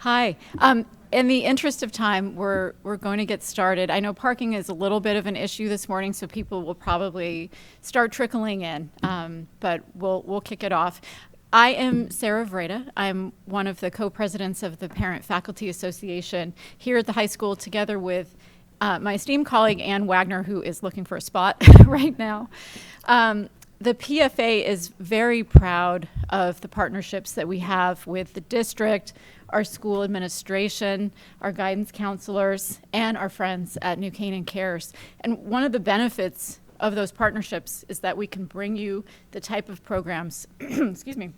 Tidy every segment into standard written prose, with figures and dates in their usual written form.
Hi. In the interest of time, we're going to get started. I know parking is a little bit of an issue this morning, so people will probably start trickling in, but we'll kick it off. I am Sarah Vreda. I'm one of the co-presidents of the Parent Faculty Association here at the high school, together with my esteemed colleague Ann Wagner, who is looking for a spot right now. The PFA is very proud of the partnerships that we have with the district, our school administration, our guidance counselors, and our friends at New Canaan Cares. And one of the benefits of those partnerships is that we can bring you the type of programs, excuse me,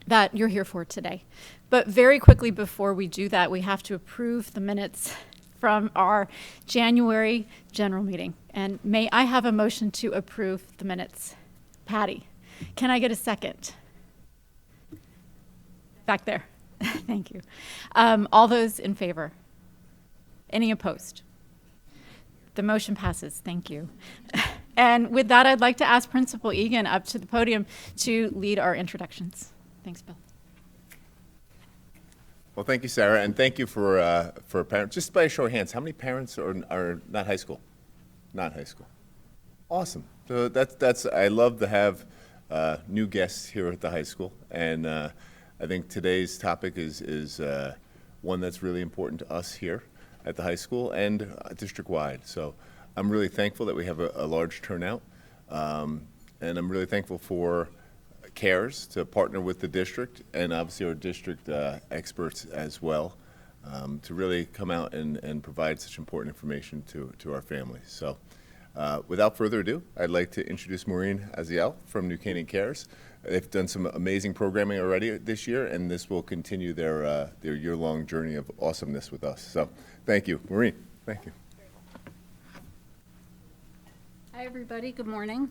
that you're here for today. But very quickly before we do that, we have to approve the minutes from our January general meeting. And may I have a motion to approve the minutes? Patty, can I get a second? Back there. Thank you. All those in favor? Any opposed? The motion passes. Thank you. And with that, I'd like to ask Principal Egan up to the podium to lead our introductions. Thanks, Bill. Well, thank you, Sarah, and thank you for parents. Just by a show of hands, how many parents are not high school? Not high school. Awesome. So that's I love to have new guests here at the high school, and I think today's topic is one that's really important to us here at the high school and district-wide. So I'm really thankful that we have a large turnout, and I'm really thankful for CARES to partner with the district and obviously our district experts as well to really come out and provide such important information to our families. So without further ado, I'd like to introduce Maureen Aziel from New Canaan Cares. They've done some amazing programming already this year, and this will continue their year-long journey of awesomeness with us. So thank you. Maureen, thank you. Hi, everybody. Good morning.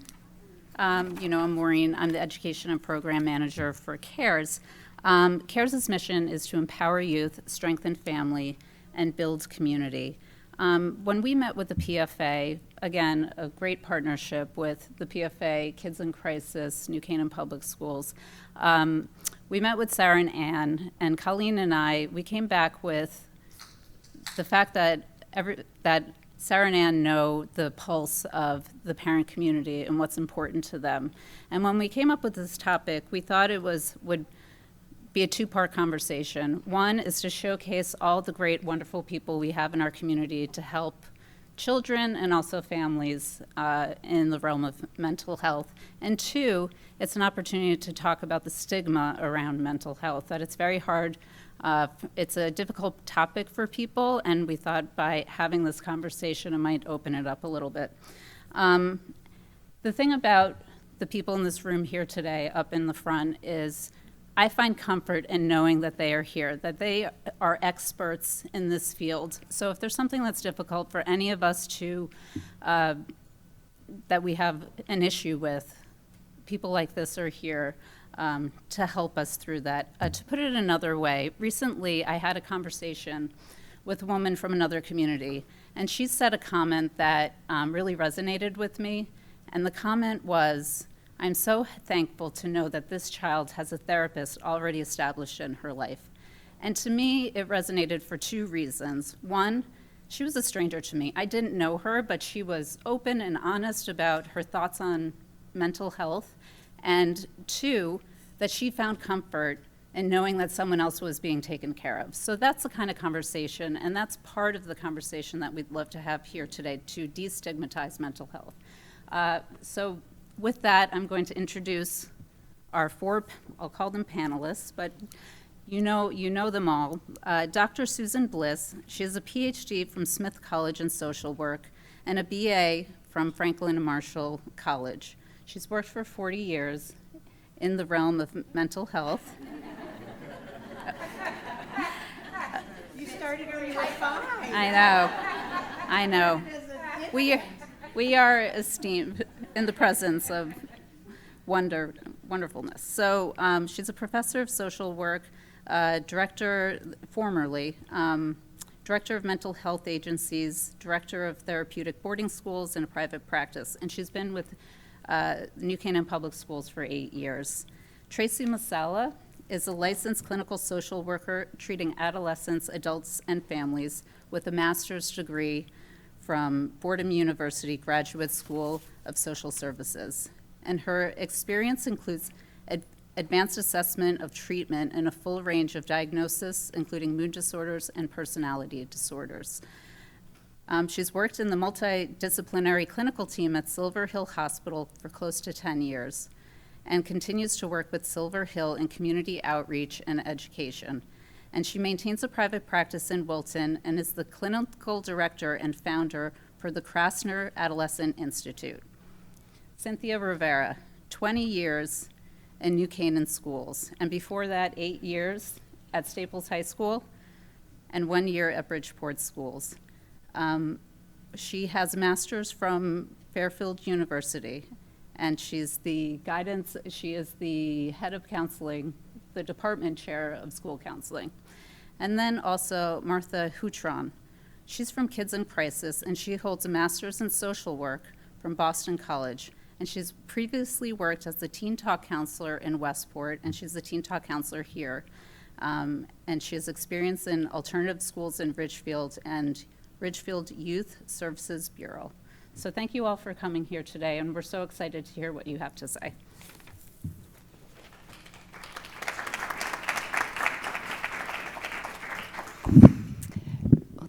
I'm Maureen. I'm the Education and Program Manager for CARES. CARES' mission is to empower youth, strengthen family, and build community. When we met with the PFA, again, a great partnership with the PFA, Kids in Crisis, New Canaan Public Schools, we met with Sarah and Colleen and I, we came back with the fact that Sarah and Ann know the pulse of the parent community and what's important to them. And when we came up with this topic, we thought it would be a two-part conversation. One is to showcase all the great, wonderful people we have in our community to help children and also families in the realm of mental health. And two, it's an opportunity to talk about the stigma around mental health, that it's very hard. It's a difficult topic for people, and we thought by having this conversation, it might open it up a little bit. The thing about the people in this room here today up in the front is I find comfort in knowing that they are here, that they are experts in this field. So if there's something that's difficult for any of us that we have an issue with, people like this are here to help us through that. To put it another way, recently I had a conversation with a woman from another community, and she said a comment that really resonated with me, and the comment was, "I'm so thankful to know that this child has a therapist already established in her life." And to me, it resonated for two reasons. One, she was a stranger to me. I didn't know her, but she was open and honest about her thoughts on mental health. And two, that she found comfort in knowing that someone else was being taken care of. So that's the kind of conversation, and that's part of the conversation that we'd love to have here today, to destigmatize mental health. So with that, I'm going to introduce our four, I'll call them panelists, but you know them all. Dr. Susan Bliss, she has a PhD from Smith College in Social Work and a BA from Franklin and Marshall College. She's worked for 40 years in the realm of mental health. You started when you were 5. I know. We are esteemed in the presence of wonderfulness. So she's a professor of social work, formerly director of mental health agencies, director of therapeutic boarding schools, and a private practice. And she's been with New Canaan Public Schools for 8 years. Tracy Masala is a licensed clinical social worker treating adolescents, adults, and families with a master's degree from Fordham University Graduate School of Social Services. And her experience includes advanced assessment of treatment and a full range of diagnosis, including mood disorders and personality disorders. She's worked in the multidisciplinary clinical team at Silver Hill Hospital for close to 10 years and continues to work with Silver Hill in community outreach and education. And she maintains a private practice in Wilton and is the clinical director and founder for the Krasner Adolescent Institute. Cynthia Rivera, 20 years in New Canaan schools, and before that, 8 years at Staples High School and 1 year at Bridgeport Schools. She has a master's from Fairfield University, and she is the head of counseling, the department chair of school counseling. And then also Martha Hutron. She's from Kids in Crisis, and she holds a master's in social work from Boston College. And she's previously worked as the Teen Talk counselor in Westport, and she's the Teen Talk counselor here. And she has experience in alternative schools in Ridgefield and Ridgefield Youth Services Bureau. So thank you all for coming here today, and we're so excited to hear what you have to say.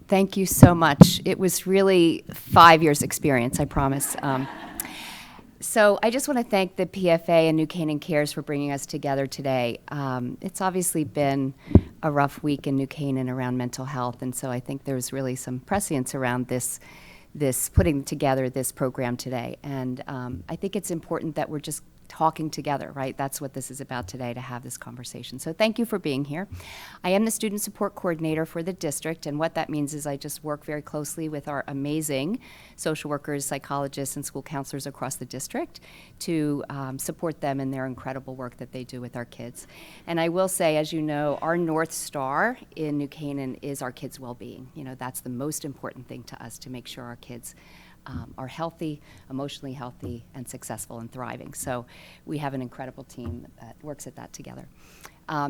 Thank you so much. It was really 5 years' experience, I promise. So I just want to thank the PFA and New Canaan Cares for bringing us together today. It's obviously been a rough week in New Canaan around mental health, and so I think there's really some prescience around this putting together this program today. And I think it's important that we're just talking together, right? That's what this is about today, to have this conversation. So thank you for being here. I am the student support coordinator for the district, and what that means is I just work very closely with our amazing social workers, psychologists, and school counselors across the district to support them in their incredible work that they do with our kids. And I will say, as you know, our North Star in New Canaan is our kids' well-being. You know, that's the most important thing to us, to make sure our kids are healthy, emotionally healthy, and successful and thriving. So we have an incredible team that works at that together.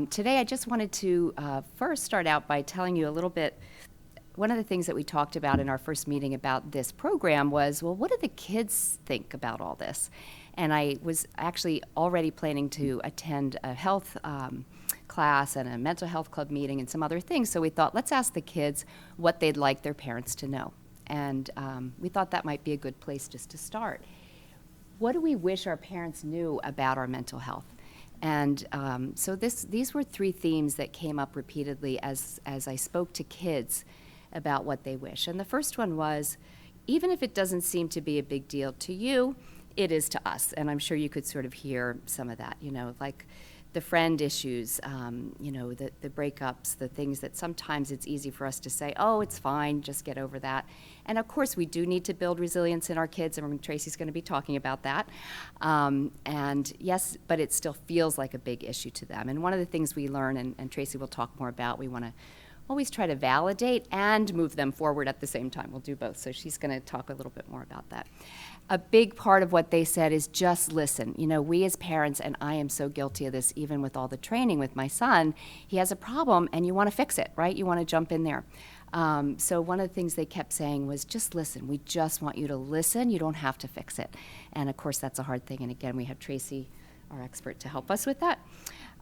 Today, I just wanted to first start out by telling you a little bit. One of the things that we talked about in our first meeting about this program was, well, what do the kids think about all this? And I was actually already planning to attend a health class and a mental health club meeting and some other things. So we thought, let's ask the kids what they'd like their parents to know. And we thought that might be a good place just to start. What do we wish our parents knew about our mental health? And so these were three themes that came up repeatedly as I spoke to kids about what they wish. And the first one was, even if it doesn't seem to be a big deal to you, it is to us. And I'm sure you could sort of hear some of that, you know, like the friend issues, you know, the breakups, the things that sometimes it's easy for us to say, oh, it's fine, just get over that. And of course, we do need to build resilience in our kids, and Tracy's going to be talking about that. And yes, but it still feels like a big issue to them. And one of the things we learn, and Tracy will talk more about, we want to always try to validate and move them forward at the same time. We'll do both. So she's going to talk a little bit more about that. A big part of what they said is just listen. You know, we as parents, and I am so guilty of this even with all the training with my son, he has a problem and you want to fix it, right? You want to jump in there. So one of the things they kept saying was, just listen. We just want you to listen. You don't have to fix it. And of course, that's a hard thing. And again, we have Tracy, our expert, to help us with that.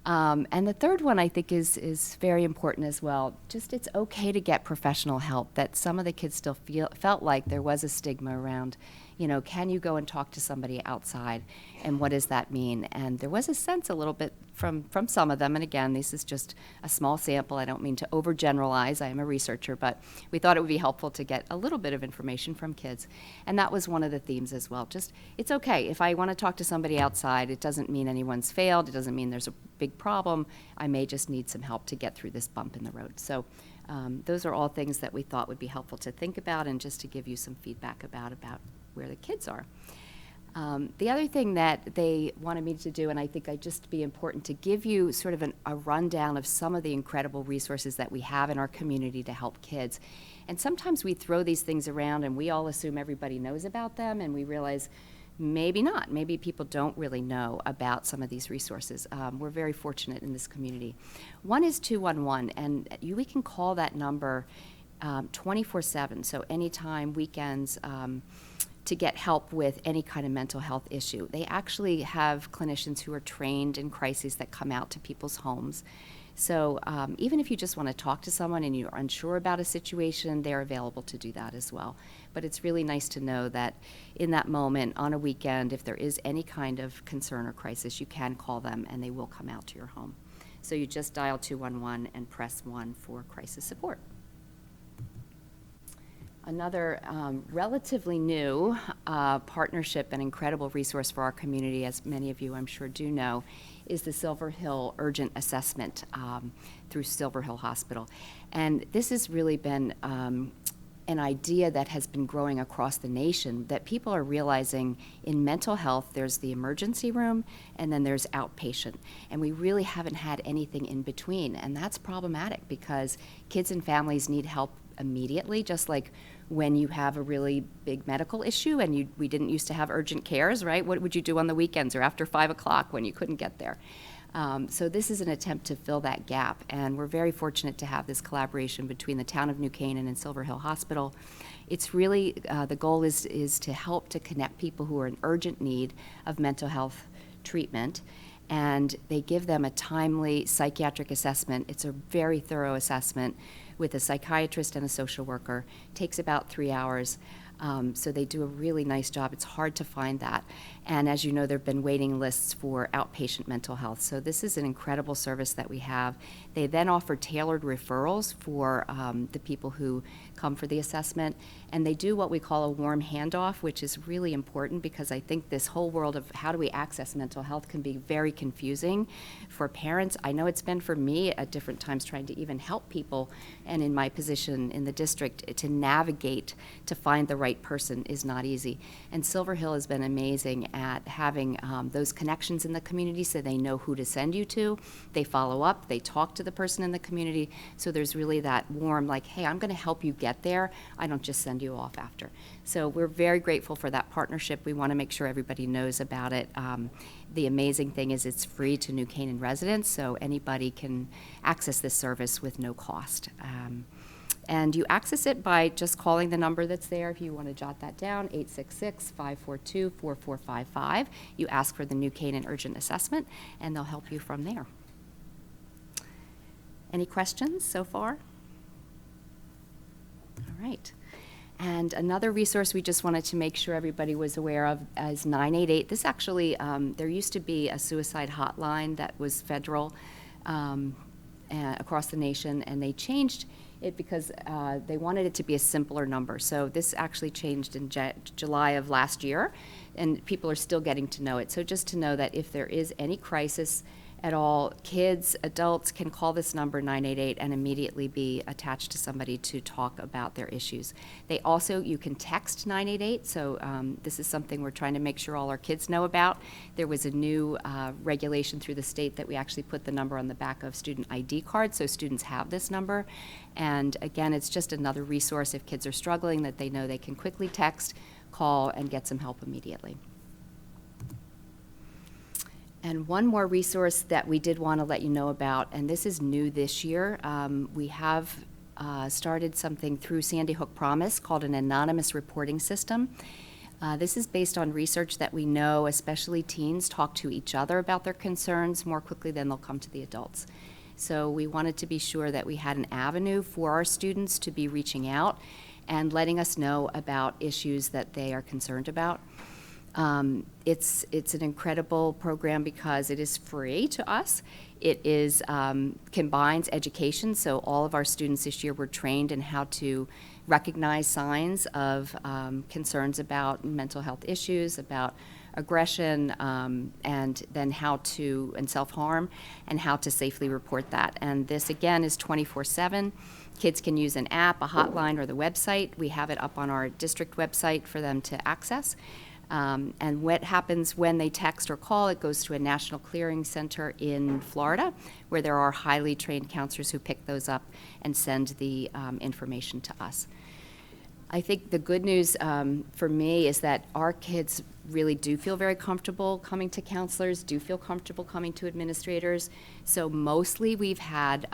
And the third one I think is very important as well. Just it's okay to get professional help. That some of the kids still felt like there was a stigma around, you know, can you go and talk to somebody outside, and what does that mean? And there was a sense a little bit from some of them, and again, this is just a small sample. I don't mean to overgeneralize. I am a researcher, but we thought it would be helpful to get a little bit of information from kids. And that was one of the themes as well. Just, it's okay. If I want to talk to somebody outside, it doesn't mean anyone's failed. It doesn't mean there's a big problem. I may just need some help to get through this bump in the road. So those are all things that we thought would be helpful to think about, and just to give you some feedback about where the kids are. The other thing that they wanted me to do, and I think I'd just be important to give you sort of a rundown of some of the incredible resources that we have in our community to help kids. And sometimes we throw these things around and we all assume everybody knows about them, and we realize maybe not. Maybe people don't really know about some of these resources. We're very fortunate in this community. One is 211, and we can call that number 24/7, so anytime, weekends, to get help with any kind of mental health issue. They actually have clinicians who are trained in crises that come out to people's homes. So even if you just want to talk to someone and you're unsure about a situation, they're available to do that as well. But it's really nice to know that in that moment, on a weekend, if there is any kind of concern or crisis, you can call them and they will come out to your home. So you just dial 211 and press 1 for crisis support. Another relatively new partnership and incredible resource for our community, as many of you I'm sure do know, is the Silver Hill Urgent Assessment through Silver Hill Hospital. And this has really been an idea that has been growing across the nation, that people are realizing in mental health there's the emergency room and then there's outpatient. And we really haven't had anything in between. And that's problematic because kids and families need help immediately, just like when you have a really big medical issue and we didn't used to have urgent cares, right? What would you do on the weekends or after 5 o'clock when you couldn't get there? So this is an attempt to fill that gap, and we're very fortunate to have this collaboration between the town of New Canaan and Silver Hill Hospital. It's really, the goal is to help to connect people who are in urgent need of mental health treatment, and they give them a timely psychiatric assessment. It's a very thorough assessment with a psychiatrist and a social worker. It takes about 3 hours. So they do a really nice job. It's hard to find that. And as you know, there have been waiting lists for outpatient mental health. So this is an incredible service that we have. They then offer tailored referrals for the people who come for the assessment. And they do what we call a warm handoff, which is really important because I think this whole world of how do we access mental health can be very confusing for parents. I know it's been for me at different times trying to even help people, and in my position in the district, to navigate to find the right person is not easy. And Silver Hill has been amazing at having those connections in the community so they know who to send you to. They follow up, they talk to the person in the community, so there's really that warm, like, hey, I'm going to help you get there. I don't just send you off after. So we're very grateful for that partnership. We want to make sure everybody knows about it. The amazing thing is it's free to New Canaan residents, so anybody can access this service with no cost. And you access it by just calling the number that's there. If you want to jot that down, 866-542-4455. You ask for the New Canaan Urgent Assessment, and they'll help you from there. Any questions so far? All right. And another resource we just wanted to make sure everybody was aware of is 988. This actually, there used to be a suicide hotline that was federal across the nation, and they changed it because they wanted it to be a simpler number. So this actually changed in July of last year, and people are still getting to know it. So just to know that if there is any crisis at all, kids, adults can call this number 988 and immediately be attached to somebody to talk about their issues. They also, you can text 988, so this is something we're trying to make sure all our kids know about. There was a new regulation through the state that we actually put the number on the back of student ID cards, so students have this number. And again, it's just another resource if kids are struggling that they know they can quickly text, call, and get some help immediately. And one more resource that we did want to let you know about, and this is new this year, we have started something through Sandy Hook Promise called an anonymous reporting system. This is based on research that we know, especially teens talk to each other about their concerns more quickly than they'll come to the adults. So we wanted to be sure that we had an avenue for our students to be reaching out and letting us know about issues that they are concerned about. It's an incredible program because it is free to us. It is combines education, so all of our students this year were trained in how to recognize signs of concerns about mental health issues, about aggression, and then and self-harm, and how to safely report that. And this, again, is 24/7. Kids can use an app, a hotline, or the website. We have it up on our district website for them to access. And what happens when they text or call, it goes to a national clearing center in Florida, where there are highly trained counselors who pick those up and send the information to us. I think the good news for me is that our kids really do feel very comfortable coming to counselors, do feel comfortable coming to administrators. So mostly we've had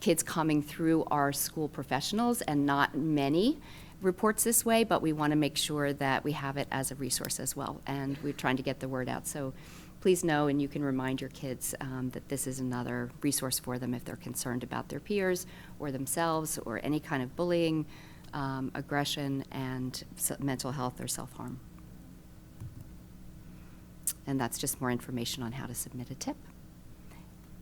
kids coming through our school professionals, and not many reports this way, but we want to make sure that we have it as a resource as well, and we're trying to get the word out. So please know, and you can remind your kids that this is another resource for them if they're concerned about their peers or themselves or any kind of bullying, aggression, and mental health or self-harm. And that's just more information on how to submit a tip.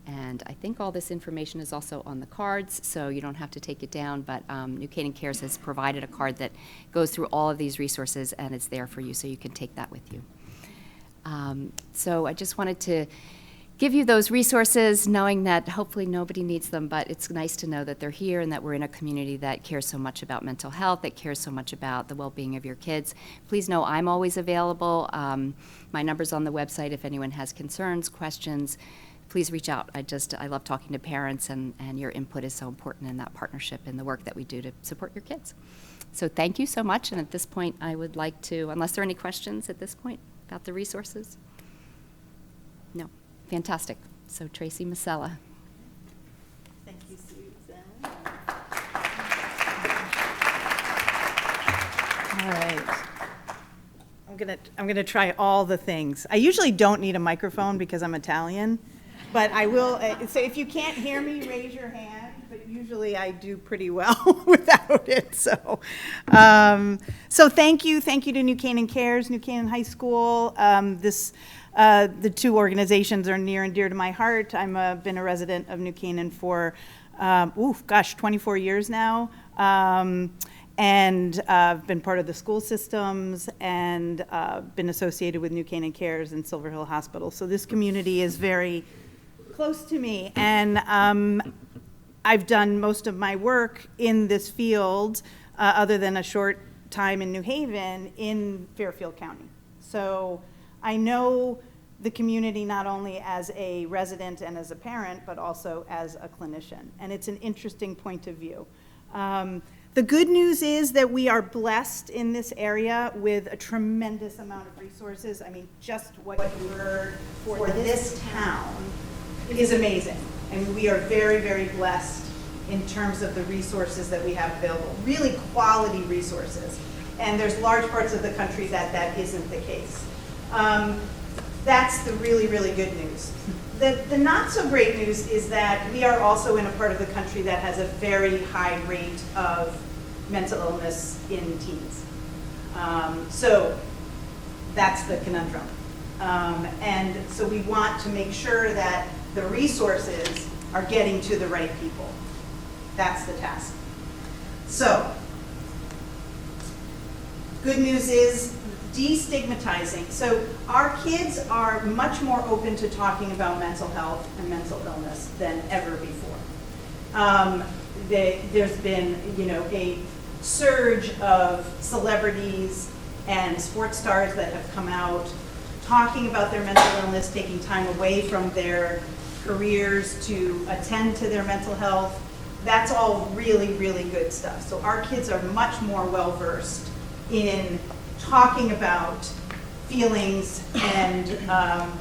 And I think all this information is also on the cards, so you don't have to take it down, but New Canaan Cares has provided a card that goes through all of these resources, and it's there for you, so you can take that with you. So I just wanted to give you those resources, knowing that hopefully nobody needs them, but it's nice to know that they're here and that we're in a community that cares so much about mental health, that cares so much about the well-being of your kids. Please know I'm always available. My number's on the website if anyone has concerns, questions. Please reach out. I love talking to parents, and your input is so important in that partnership and the work that we do to support your kids. So thank you so much, and at this point I would like to, unless there are any questions at this point about the resources? No. Fantastic. So Tracy Masella. Thank you, Susan. All right. I'm gonna try all the things. I usually don't need a microphone because I'm Italian, but I will. So if you can't hear me, raise your hand. But usually I do pretty well without it. So thank you to New Canaan Cares, New Canaan High School. The two organizations are near and dear to my heart. I've been a resident of New Canaan for, 24 years now. And I've been part of the school systems and been associated with New Canaan Cares and Silver Hill Hospital. So this community is very close to me. And I've done most of my work in this field, other than a short time in New Haven, in Fairfield County. So I know the community not only as a resident and as a parent, but also as a clinician. And it's an interesting point of view. The good news is that we are blessed in this area with a tremendous amount of resources. I mean, just what you heard for this town is amazing. I mean, we are very, very blessed in terms of the resources that we have available, really quality resources. And there's large parts of the country that isn't the case. That's the really, really good news. The not so great news is that we are also in a part of the country that has a very high rate of mental illness in teens. So that's the conundrum. And so we want to make sure that the resources are getting to the right people. That's the task. So, good news is destigmatizing. So our kids are much more open to talking about mental health and mental illness than ever before. There's been, a surge of celebrities and sports stars that have come out talking about their mental illness, taking time away from their careers to attend to their mental health. That's all really, really good stuff. So our kids are much more well-versed in talking about feelings and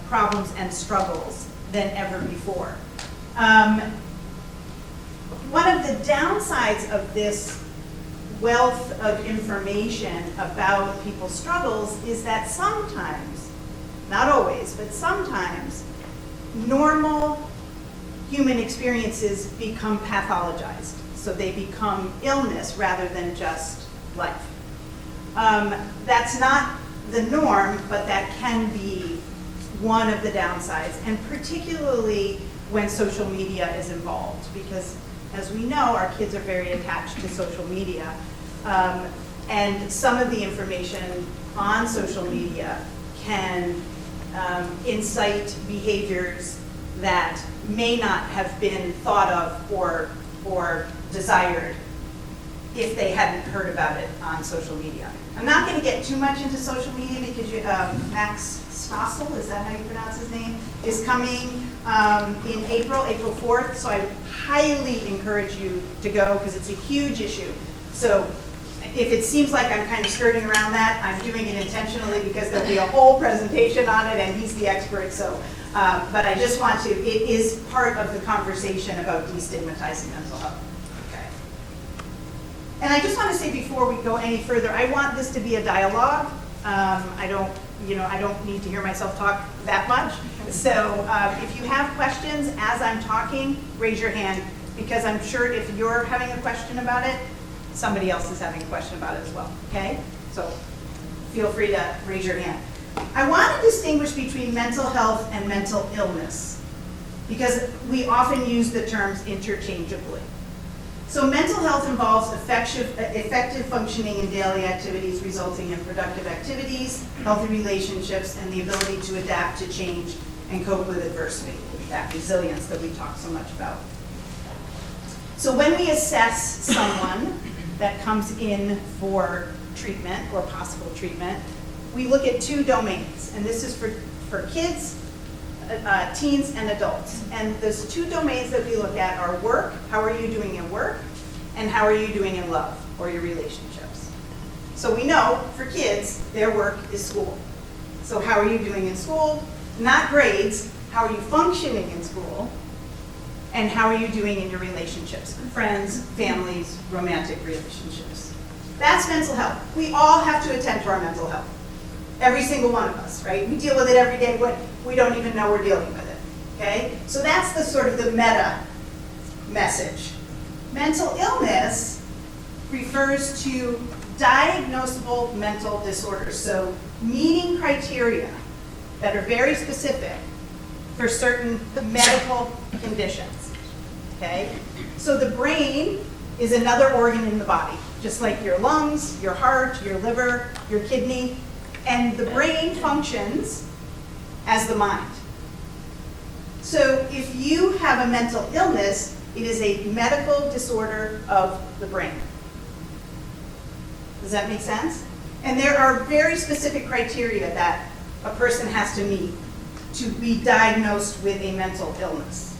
problems and struggles than ever before. One of the downsides of this wealth of information about people's struggles is that sometimes, not always, but sometimes, normal human experiences become pathologized. So they become illness rather than just life. That's not the norm, but that can be one of the downsides, and particularly when social media is involved, because as we know, our kids are very attached to social media. And some of the information on social media can incite behaviors that may not have been thought of or desired if they hadn't heard about it on social media. I'm not going to get too much into social media because Max Stossel, is that how you pronounce his name, is coming in April 4th. So I highly encourage you to go because it's a huge issue. So if it seems like I'm kind of skirting around that, I'm doing it intentionally because there'll be a whole presentation on it and he's the expert, so, but I just want to, it is part of the conversation about destigmatizing mental health. Okay. And I just want to say before we go any further, I want this to be a dialogue. I don't need to hear myself talk that much. So if you have questions as I'm talking, raise your hand, because I'm sure if you're having a question about it, somebody else is having a question about it as well, okay? So feel free to raise your hand. I want to distinguish between mental health and mental illness, because we often use the terms interchangeably. So mental health involves effective functioning in daily activities resulting in productive activities, healthy relationships, and the ability to adapt to change and cope with adversity, that resilience that we talk so much about. So when we assess someone that comes in for treatment or possible treatment, we look at two domains, and this is for kids, teens, and adults. And those two domains that we look at are work, how are you doing in work, and how are you doing in love or your relationships. So we know for kids, their work is school. So how are you doing in school? Not grades, how are you functioning in school? And how are you doing in your relationships? Friends, families, romantic relationships. That's mental health. We all have to attend to our mental health. Every single one of us, right? We deal with it every day when we don't even know we're dealing with it, okay? So that's the sort of the meta message. Mental illness refers to diagnosable mental disorders, so meeting criteria that are very specific for certain medical conditions, okay? So the brain is another organ in the body, just like your lungs, your heart, your liver, your kidney, and the brain functions as the mind. So if you have a mental illness, it is a medical disorder of the brain. Does that make sense? And there are very specific criteria that a person has to meet to be diagnosed with a mental illness,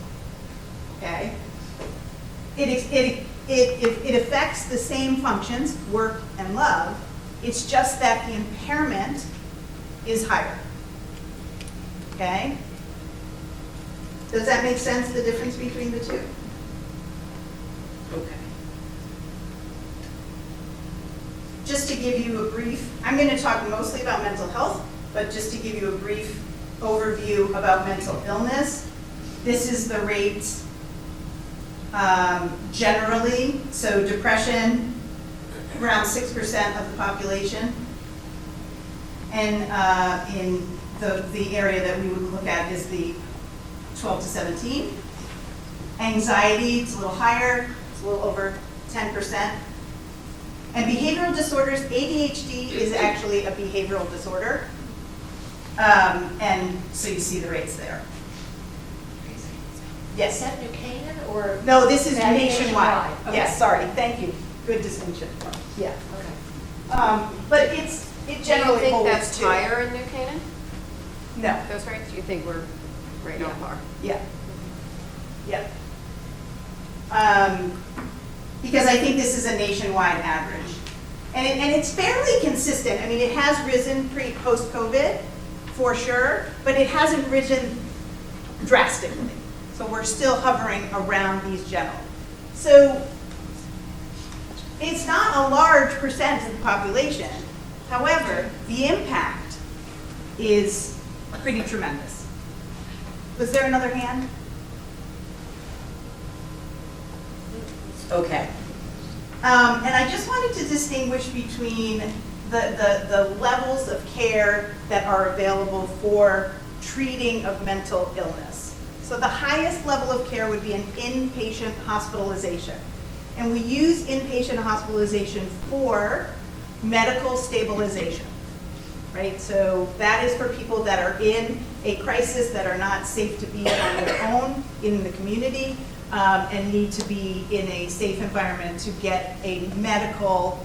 okay? It affects the same functions, work and love. It's just that the impairment is higher, okay? Does that make sense, the difference between the two? Okay. Just to give you a brief, I'm going to talk mostly about mental health, but just to give you a brief overview about mental illness, this is the rates generally. So depression, around 6% of the population. And in the area that we would look at is the 12 to 17. Anxiety, it's a little higher, it's a little over 10%. And behavioral disorders, ADHD is actually a behavioral disorder. And so you see the rates there. Yes? Is that New Canaan or? No, this is That nationwide. Okay. Yes, sorry, thank you. Good distinction. Yeah. Okay. But it generally Do you think holds that's too. higher in New Canaan, No, those rates? Do you think we're right on par? yeah. Yep. Because I think this is a nationwide average. And it's fairly consistent. I mean, it has risen post-COVID, for sure, but it hasn't risen drastically. So we're still hovering around these general. So it's not a large percent of the population. However, the impact is pretty tremendous. Was there another hand? Okay. And I just wanted to distinguish between the levels of care that are available for treating of mental illness. So the highest level of care would be an inpatient hospitalization. And we use inpatient hospitalization for medical stabilization, right? So that is for people that are in a crisis, that are not safe to be on their own in the community, and need to be in a safe environment to get a medical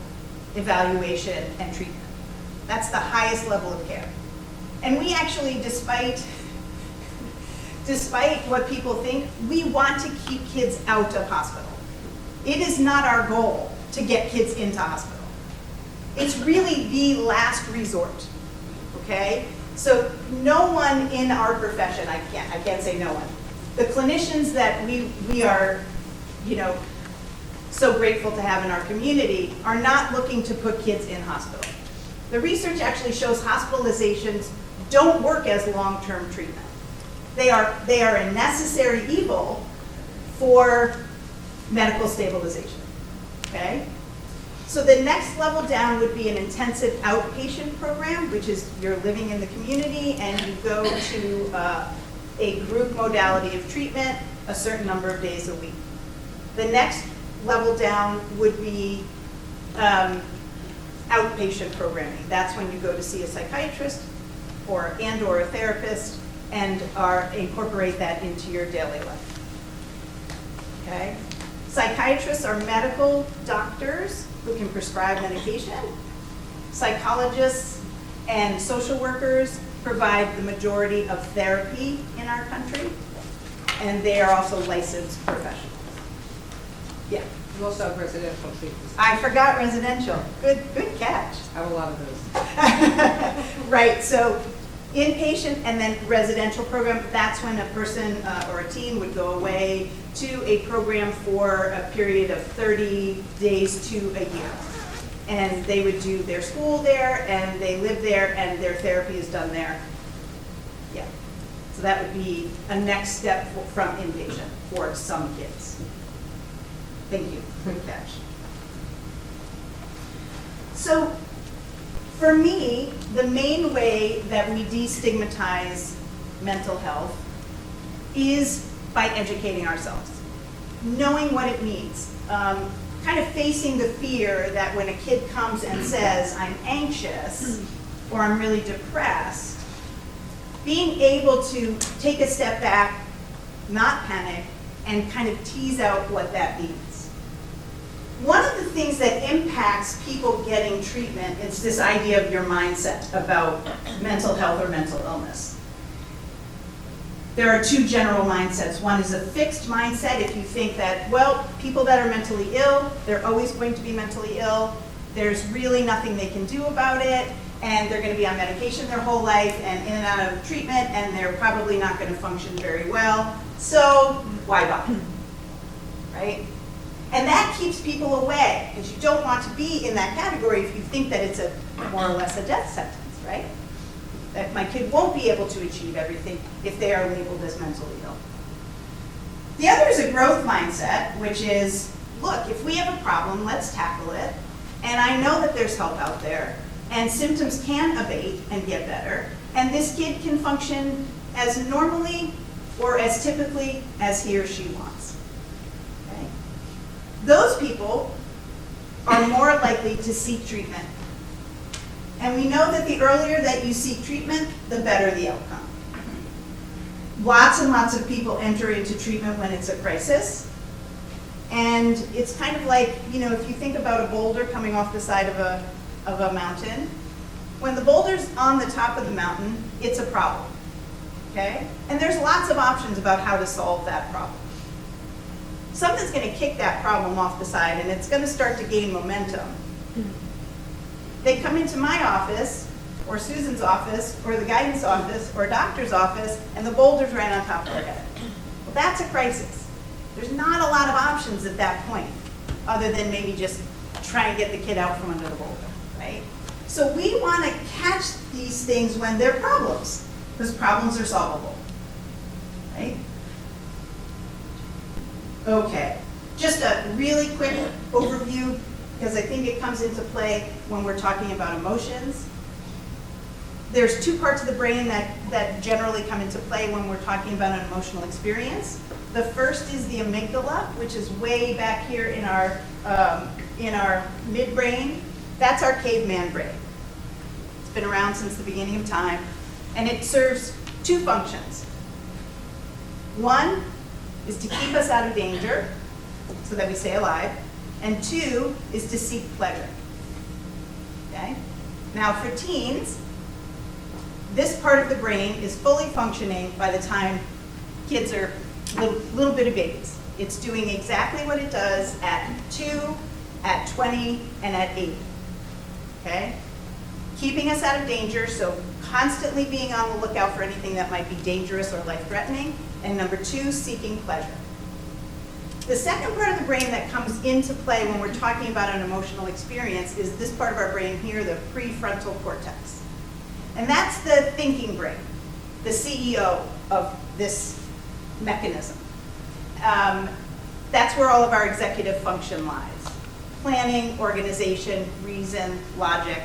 evaluation and treatment. That's the highest level of care. And we actually, despite what people think, we want to keep kids out of hospital. It is not our goal to get kids into hospital. It's really the last resort, okay? So no one in our profession, I can't say no one. The clinicians that we are, so grateful to have in our community are not looking to put kids in hospital. The research actually shows hospitalizations don't work as long-term treatment. They are a necessary evil for medical stabilization, okay? So the next level down would be an intensive outpatient program, which is you're living in the community and you go to a group modality of treatment a certain number of days a week. The next level down would be outpatient programming. That's when you go to see a psychiatrist or a therapist and incorporate that into your daily life. Okay? Psychiatrists are medical doctors who can prescribe medication. Psychologists and social workers provide the majority of therapy in our country, and they are also licensed professionals. Yeah. You also have residential treatments. I forgot residential. Good catch. I have a lot of those. Right, so inpatient and then residential program, that's when a person or a team would go away to a program for a period of 30 days to a year. And they would do their school there, and they live there, and their therapy is done there. Yeah, so that would be a next step from inpatient for some kids. Thank you, good catch. So for me, the main way that we destigmatize mental health is by educating ourselves, knowing what it means, kind of facing the fear that when a kid comes and says, I'm anxious or I'm really depressed, being able to take a step back, not panic, and kind of tease out what that means. One of the things that impacts people getting treatment is this idea of your mindset about mental health or mental illness. There are two general mindsets. One is a fixed mindset. If you think that, well, people that are mentally ill, they're always going to be mentally ill. There's really nothing they can do about it, and they're going to be on medication their whole life and in and out of treatment, and they're probably not going to function very well. So why bother? Right? And that keeps people away, because you don't want to be in that category if you think that it's more or less a death sentence, right? That my kid won't be able to achieve everything if they are labeled as mentally ill. The other is a growth mindset, which is, look, if we have a problem, let's tackle it. And I know that there's help out there, and symptoms can abate and get better, and this kid can function as normally or as typically as he or she wants. Okay? Those people are more likely to seek treatment. And we know that the earlier that you seek treatment, the better the outcome. Lots and lots of people enter into treatment when it's a crisis. And it's kind of like, if you think about a boulder coming off the side of a mountain, when the boulder's on the top of the mountain, it's a problem, okay? And there's lots of options about how to solve that problem. Something's gonna kick that problem off the side, and it's gonna start to gain momentum. They come into my office, or Susan's office, or the guidance office, or a doctor's office, and the boulder's right on top of their head. Well, that's a crisis. There's not a lot of options at that point, other than maybe just try and get the kid out from under the boulder, right? So we want to catch these things when they're problems, because problems are solvable, right? Okay, just a really quick overview, because I think it comes into play when we're talking about emotions. There's two parts of the brain that generally come into play when we're talking about an emotional experience. The first is the amygdala, which is way back here in our midbrain. That's our caveman brain. It's been around since the beginning of time, and it serves two functions. One is to keep us out of danger so that we stay alive, and two is to seek pleasure. Okay? Now for teens, this part of the brain is fully functioning by the time kids are little bit of babies. It's doing exactly what it does at 2, at 20, and at 80. okay? Keeping us out of danger, so constantly being on the lookout for anything that might be dangerous or life-threatening. And number 2, seeking pleasure. The second part of the brain that comes into play when we're talking about an emotional experience is this part of our brain here, the prefrontal cortex. And that's the thinking brain, the CEO of this mechanism. That's where all of our executive function lies. Planning, organization, reason, logic.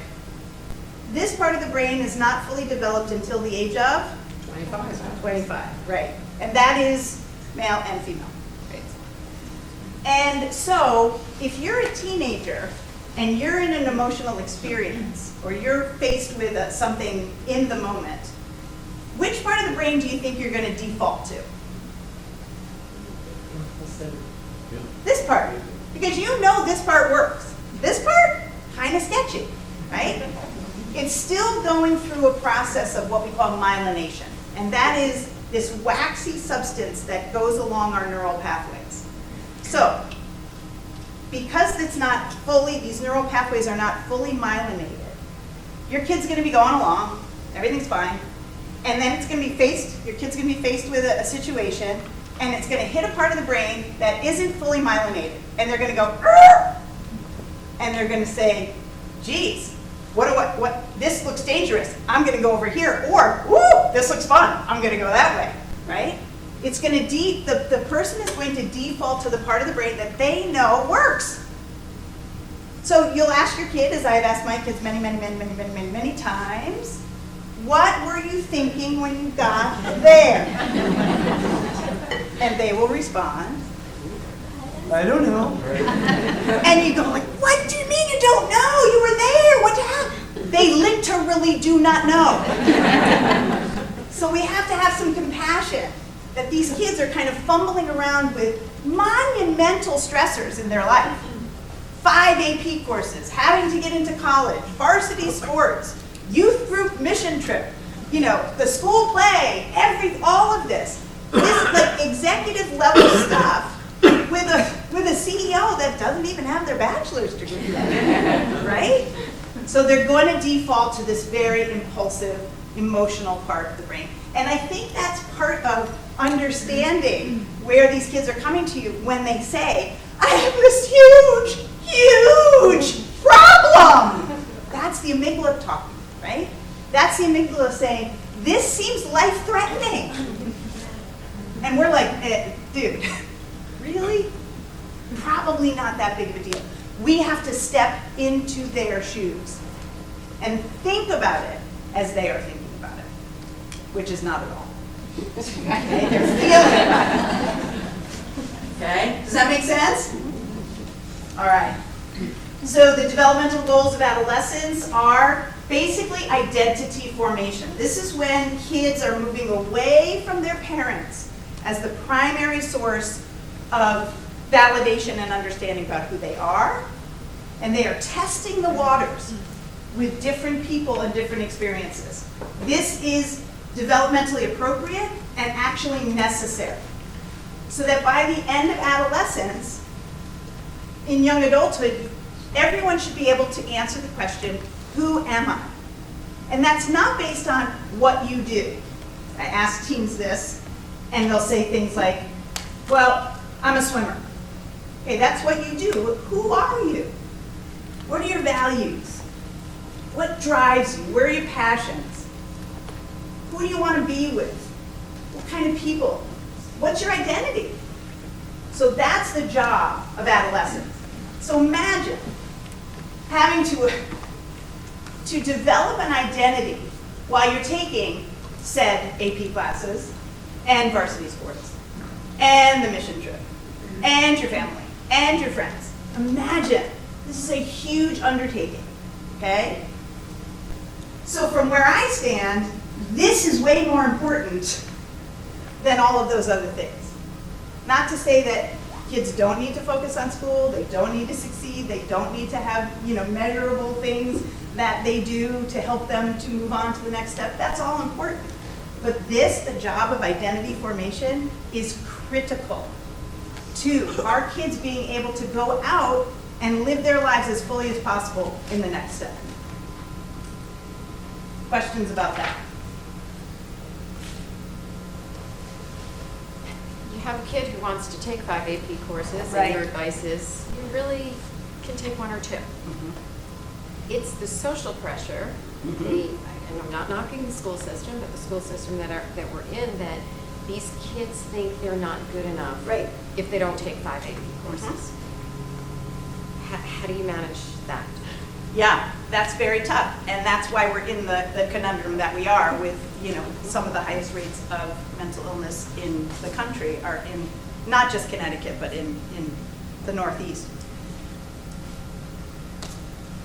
This part of the brain is not fully developed until the age of 25, right. And that is male and female. Right. And so, if you're a teenager and you're in an emotional experience, or you're faced with something in the moment, which part of the brain do you think you're going to default to? This part. Because you know this part works. This part, kind of sketchy, right? It's still going through a process of what we call myelination. And that is this waxy substance that goes along our neural pathways. So, because it's not fully, these neural pathways are not fully myelinated, your kid's going to be going along, everything's fine, and then it's going to be your kid's going to be faced with a situation, and it's going to hit a part of the brain that isn't fully myelinated, and they're going to go, "Arr!" And they're going to say, geez, what, this looks dangerous, I'm going to go over here, or, woo, this looks fun, I'm going to go that way, right? It's going to, the person is going to default to the part of the brain that they know works. So you'll ask your kid, as I've asked my kids many times, what were you thinking when you got there? And they will respond, I don't know. And you go like, what do you mean you don't know? You were there, what happened? They literally do not know. So we have to have some compassion that these kids are kind of fumbling around with monumental stressors in their life. 5 AP courses, having to get into college, varsity sports, youth group mission trip, the school play, all of this. This like executive level stuff with a CEO that doesn't even have their bachelor's degree, right? So they're going to default to this very impulsive, emotional part of the brain. And I think that's part of understanding where these kids are coming to you when they say, I have this huge problem. That's the amygdala talking, right? That's the amygdala saying, this seems life-threatening. And we're like, dude, really? Probably not that big of a deal. We have to step into their shoes and think about it as they are thinking about it, which is not at all. Okay? They're feeling about it. Okay? Does that make sense? All right. So the developmental goals of adolescence are basically identity formation. This is when kids are moving away from their parents as the primary source of validation and understanding about who they are, and they are testing the waters with different people and different experiences. This is developmentally appropriate and actually necessary, so that by the end of adolescence, in young adulthood, everyone should be able to answer the question, who am I? And that's not based on what you do. I ask teens this, and they'll say things like, well, I'm a swimmer. Okay, that's what you do. Who are you? What are your values? What drives you? Where are your passions? Who do you want to be with? What kind of people? What's your identity? So that's the job of adolescence. So imagine having to develop an identity while you're taking said AP classes and varsity sports and the mission trip and your family and your friends. Imagine, this is a huge undertaking, okay? So from where I stand, this is way more important than all of those other things. Not to say that kids don't need to focus on school, they don't need to succeed, they don't need to have, measurable things that they do to help them to move on to the next step. That's all important. But this, the job of identity formation, is critical to our kids being able to go out and live their lives as fully as possible in the next step. questions about that? You have a kid who wants to take 5 AP courses, Right. and your advice is, you really can take 1 or 2. It's the social pressure, and I'm not knocking the school system, but the school system that we're in, that these kids think they're not good enough. Right. If they don't take 5 AP courses. How do you manage that? Yeah, that's very tough, and that's why we're in the conundrum that we are with, you know, some of the highest rates of mental illness in the country are in, not just Connecticut, but in the Northeast.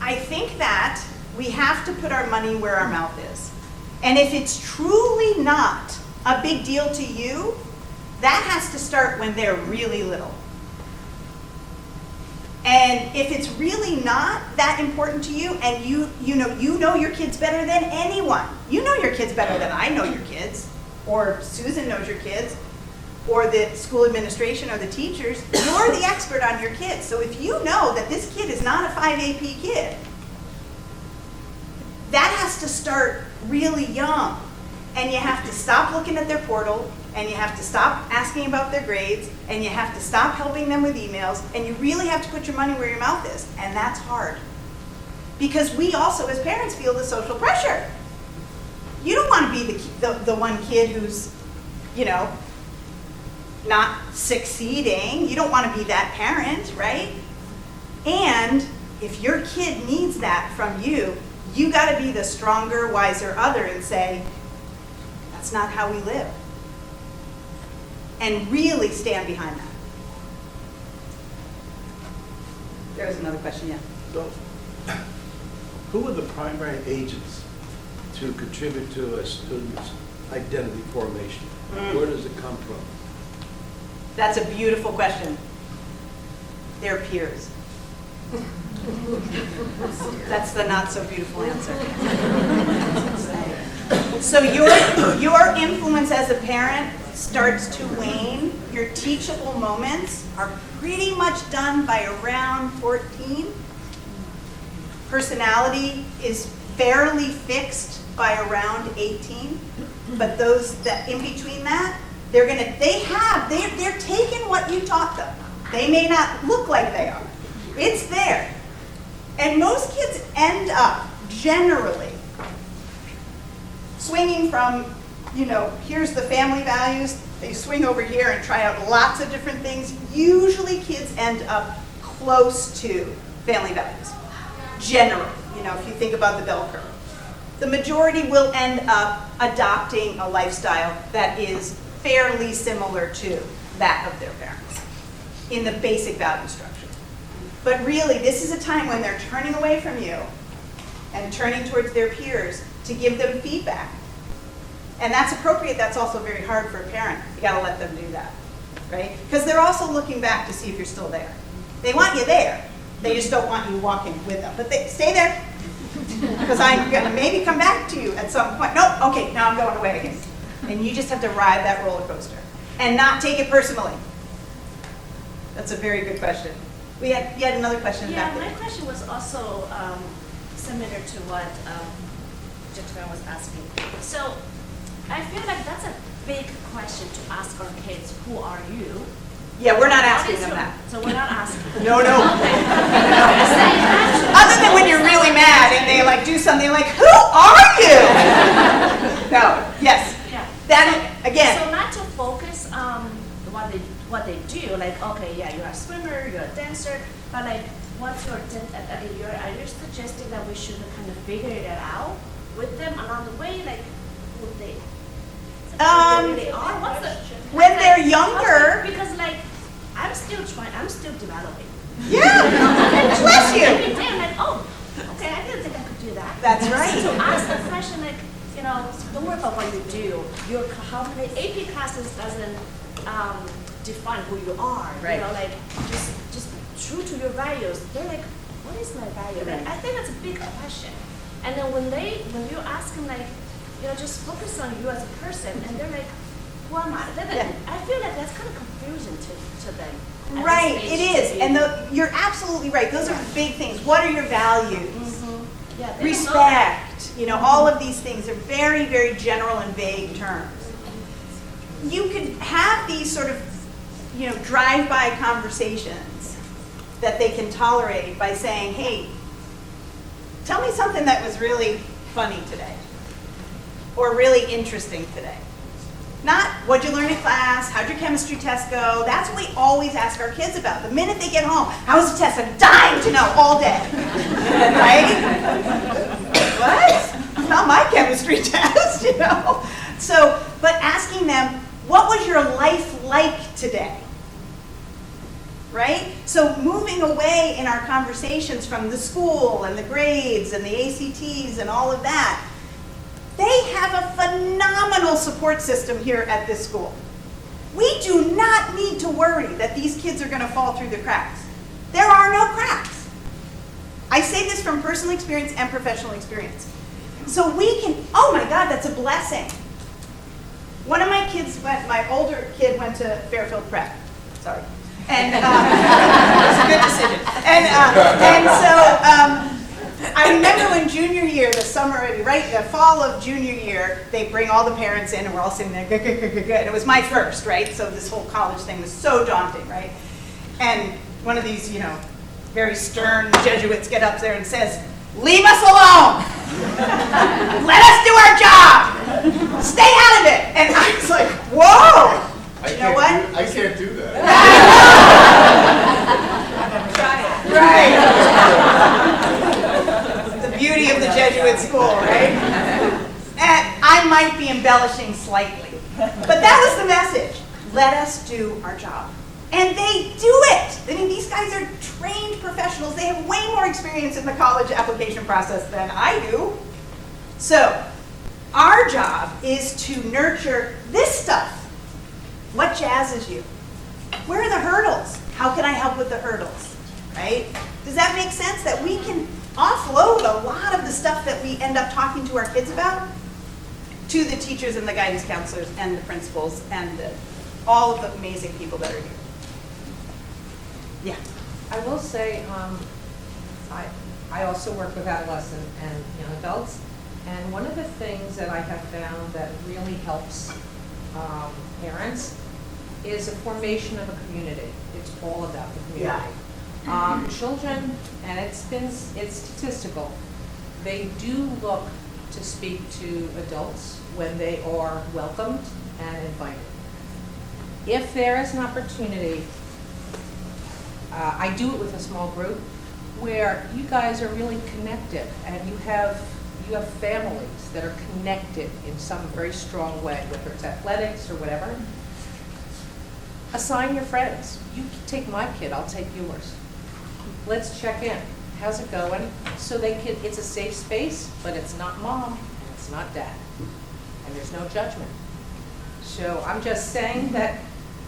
I think that we have to put our money where our mouth is. And if it's truly not a big deal to you, that has to start when they're really little. And if it's really not that important to you, and you know your kids better than anyone. You know your kids better than I know your kids, or Susan knows your kids, or the school administration or the teachers. You're the expert on your kids. So if you know that this kid is not a 5 AP kid, that has to start really young. And you have to stop looking at their portal, and you have to stop asking about their grades, and you have to stop helping them with emails, and you really have to put your money where your mouth is, and that's hard. Because we also, as parents, feel the social pressure. You don't want to be the one kid who's, you know, not succeeding. You don't want to be that parent, right? And if your kid needs that from you, you got to be the stronger, wiser other and say, that's not how we live. And really stand behind that. There was another question, yeah. So, who are the primary agents to contribute to a student's identity formation? Where does it come from? That's a beautiful question. Their peers. That's the not so beautiful answer. So your influence as a parent starts to wane. Your teachable moments are pretty much done by around 14. Personality is fairly fixed by around 18. But those that in between that, they're taking what you taught them. They may not look like they are. It's there. And most kids end up generally swinging from, you know, here's the family values, they swing over here and try out lots of different things. Usually kids end up close to family values, generally, you know, if you think about the bell curve. The majority will end up adopting a lifestyle that is fairly similar to that of their parents in the basic value structure. But really, this is a time when they're turning away from you and turning towards their peers to give them feedback. And that's appropriate. That's also very hard for a parent. You got to let them do that, right? Because they're also looking back to see if you're still there. They want you there. They just don't want you walking with them. But they stay there, because I'm going to maybe come back to you at some point. Nope, okay, now I'm going away again. And you just have to ride that roller coaster and not take it personally. That's a very good question. You had another question Yeah, back there. my question was also similar to what Jessica was asking. So I feel like that's a big question to ask our kids, who are you? Yeah, we're not What asking is them your- that. So we're not asking. No. Other than when you're really mad and they like do something like, who are you? No, yes. Yeah. That, again, So not to focus on what they do, like, okay, yeah, you're a swimmer, you're a dancer, but like, what's your, are you suggesting that we should kind of figure it out with them along the way, like, who they really are? What's the, when they're like, younger, because like, I'm still developing. yeah, bless you. Every day I'm like, oh, okay, I didn't think I could do that. That's right. So ask the question like, you know, don't worry about what you do. How many AP classes doesn't define who you are. Right. You know, like just true to your values. They're like, what is my value? Like, I think that's a big question. And then when you ask them like, you know, just focus on you as a person, and they're like, who am I? Yeah. I feel like that's kind of confusing to them. at this Right, age it to is. be- And you're absolutely right. Those are the big things. What are your values? Yeah, they don't know that. Respect. impact, all of these things are very, very general and vague terms. You could have these sort of, drive-by conversations that they can tolerate by saying, hey, tell me something that was really funny today or really interesting today. Not, what'd you learn in class? How'd your chemistry test go? That's what we always ask our kids about. The minute they get home, how was the test? I'm dying to know all day. Right? What? Not my chemistry test, So, but asking them, what was your life like today? Right? So moving away in our conversations from the school and the grades and the ACTs and all of that, they have a phenomenal support system here at this school. We do not need to worry that these kids are going to fall through the cracks. There are no cracks. I say this from personal experience and professional experience. So we can, oh my God, that's a blessing. One of my kids my older kid went to Fairfield Prep. Sorry. And it was a good decision. And so I remember when junior year, the fall of junior year, they bring all the parents in and we're all sitting there, and it was my first, right? So this whole college thing was so daunting, right? And one of these, very stern Jesuits get up there and says, leave us alone. Let us do our job. Stay out of it. And I was like, whoa. You know what? I can't do that. Right. The beauty of the Jesuit school, right? And I might be embellishing slightly, but that was the message. Let us do our job. And they do it. I mean, these guys are trained professionals. They have way more experience in the college application process than I do. So our job is to nurture this stuff. What jazzes you? Where are the hurdles? How can I help with the hurdles? Right? Does that make sense? That we can offload a lot of the stuff that we end up talking to our kids about to the teachers and the guidance counselors and the principals and all of the amazing people that are here. Yeah. I will say, I also work with adolescent and young adults, and one of the things that I have found that really helps parents is a formation of a community. It's all about the community. Children, and it's statistical, they do look to speak to adults when they are welcomed and invited. If there is an opportunity, I do it with a small group where you guys are really connected and you have families that are connected in some very strong way, whether it's athletics or whatever. Assign your friends. You take my kid, I'll take yours. Let's check in. How's it going? So it's a safe space, but it's not mom and it's not dad. And there's no judgment. So I'm just saying that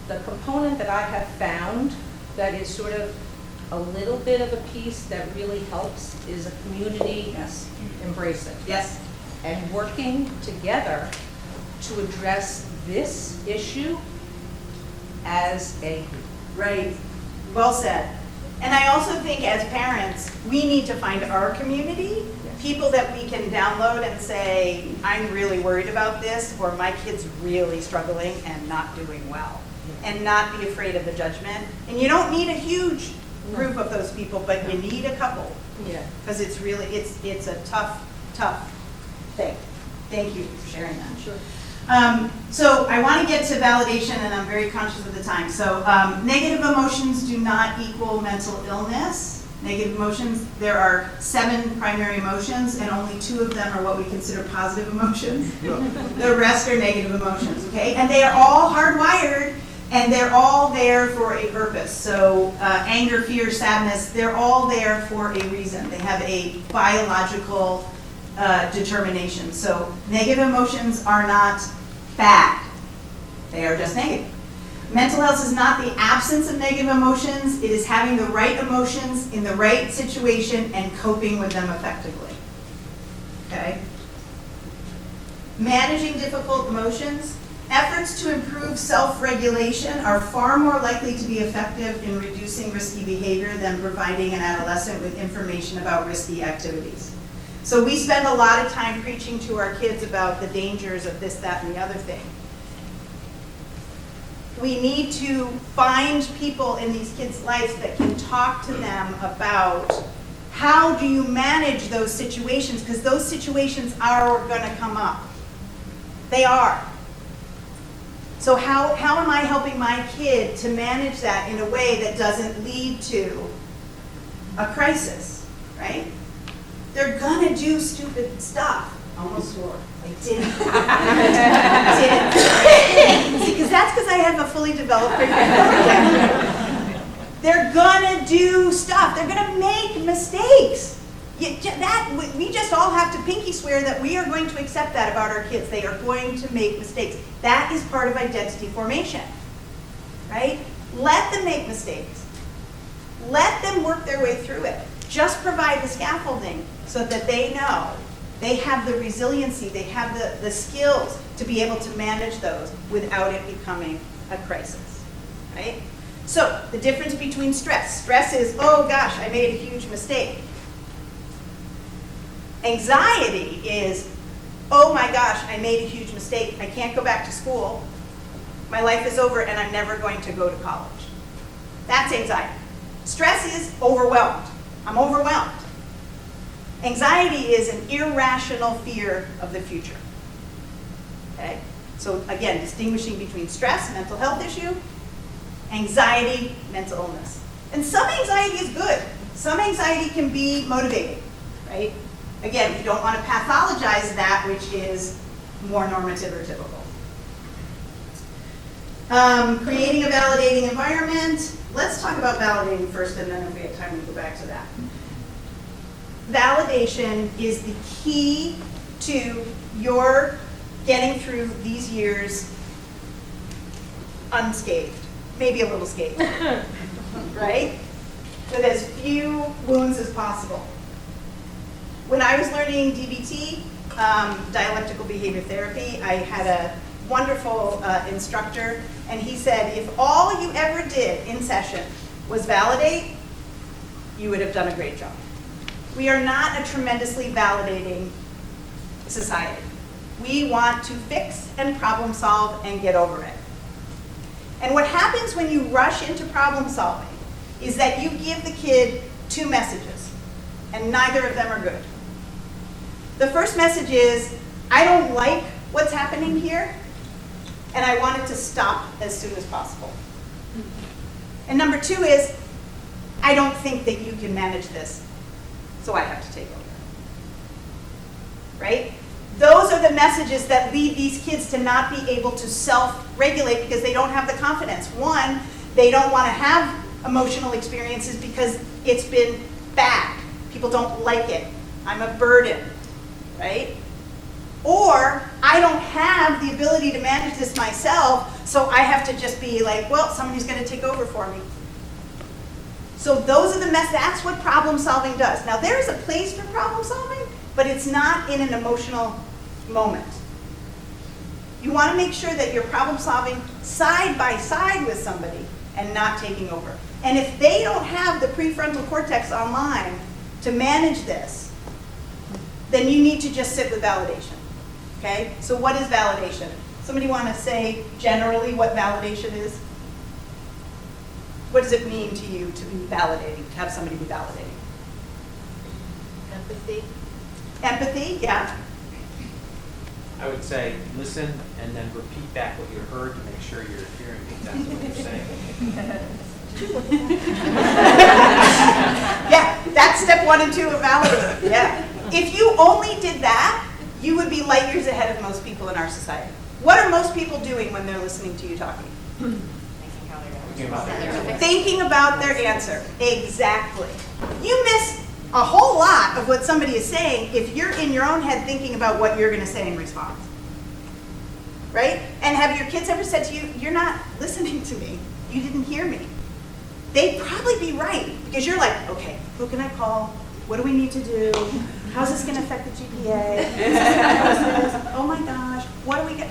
the component that I have found that is sort of a little bit of a piece that really helps is a community embrace it. Yes. And working together to address this issue as a group. Right. Well said. And I also think as parents, we need to find our community, people that we can download and say, I'm really worried about this, or my kid's really struggling and not doing well. And not be afraid of the judgment. And you don't need a huge group of those people, but you need a couple. Yeah. Because it's really, it's a tough thing. Thank you for sharing that. Sure. So I want to get to validation, and I'm very conscious of the time. So negative emotions do not equal mental illness. Negative emotions, there are 7 primary emotions, and only 2 of them are what we consider positive emotions. The rest are negative emotions, okay? And they are all hardwired, and they're all there for a purpose. So anger, fear, sadness, they're all there for a reason. They have a biological determination. So negative emotions are not bad. They are just negative. Mental health is not the absence of negative emotions. It is having the right emotions in the right situation and coping with them effectively. Okay? Managing difficult emotions. Efforts to improve self-regulation are far more likely to be effective in reducing risky behavior than providing an adolescent with information about risky activities. So we spend a lot of time preaching to our kids about the dangers of this, that, and the other thing. We need to find people in these kids' lives that can talk to them about how do you manage those situations, because those situations are going to come up. They are. So how am I helping my kid to manage that in a way that doesn't lead to a crisis, right? They're gonna do stupid stuff. Almost swore. I didn't. See, because that's because I have a fully developed curriculum. They're gonna do stuff. They're gonna make mistakes. We just all have to pinky swear that we are going to accept that about our kids. They are going to make mistakes. That is part of identity formation, right? Let them make mistakes. Let them work their way through it. Just provide the scaffolding so that they know they have the resiliency, they have the skills to be able to manage those without it becoming a crisis, right? So the difference between stress. Stress is, oh gosh, I made a huge mistake. Anxiety is, oh my gosh, I made a huge mistake. I can't go back to school. My life is over and I'm never going to go to college. That's anxiety. Stress is overwhelmed. I'm overwhelmed. Anxiety is an irrational fear of the future. Okay? So again, distinguishing between stress, mental health issue, anxiety, mental illness. And some anxiety is good. Some anxiety can be motivating, right? Again, we don't want to pathologize that which is more normative or typical. Creating a validating environment. Let's talk about validating first, and then if we have time, we'll go back to that. Validation is the key to your getting through these years unscathed, maybe a little scathed, right? With as few wounds as possible. When I was learning DBT, dialectical behavior therapy, I had a wonderful instructor, and he said, if all you ever did in session was validate, you would have done a great job. We are not a tremendously validating society. We want to fix and problem solve and get over it. And what happens when you rush into problem solving is that you give the kid two messages, and neither of them are good. The first message is, I don't like what's happening here, and I want it to stop as soon as possible. And number two is, I don't think that you can manage this, so I have to take over. Right? Those are the messages that lead these kids to not be able to self-regulate because they don't have the confidence. One, they don't want to have emotional experiences because it's been bad. People don't like it. I'm a burden, right? Or I don't have the ability to manage this myself, so I have to just be like, well, somebody's going to take over for me. So those are that's what problem solving does. Now there is a place for problem solving, but it's not in an emotional moment. You want to make sure that you're problem solving side by side with somebody and not taking over. And if they don't have the prefrontal cortex online to manage this, then you need to just sit with validation. Okay? So what is validation? Somebody want to say generally what validation is? What does it mean to you to be validating, to have somebody be validating? Empathy. Empathy, yeah. I would say listen and then repeat back what you heard to make sure you're hearing exactly what you're saying. Yeah, that's step 1 and 2 of validating. Yeah. If you only did that, you would be light years ahead of most people in our society. What are most people doing when they're listening to you talking? Thinking about their answer. Exactly. You miss a whole lot of what somebody is saying if you're in your own head thinking about what you're going to say in response. Right? And have your kids ever said to you, you're not listening to me. You didn't hear me. They'd probably be right because you're like, okay, who can I call? What do we need to do? How's this going to affect the GPA? Oh my gosh, what do we get?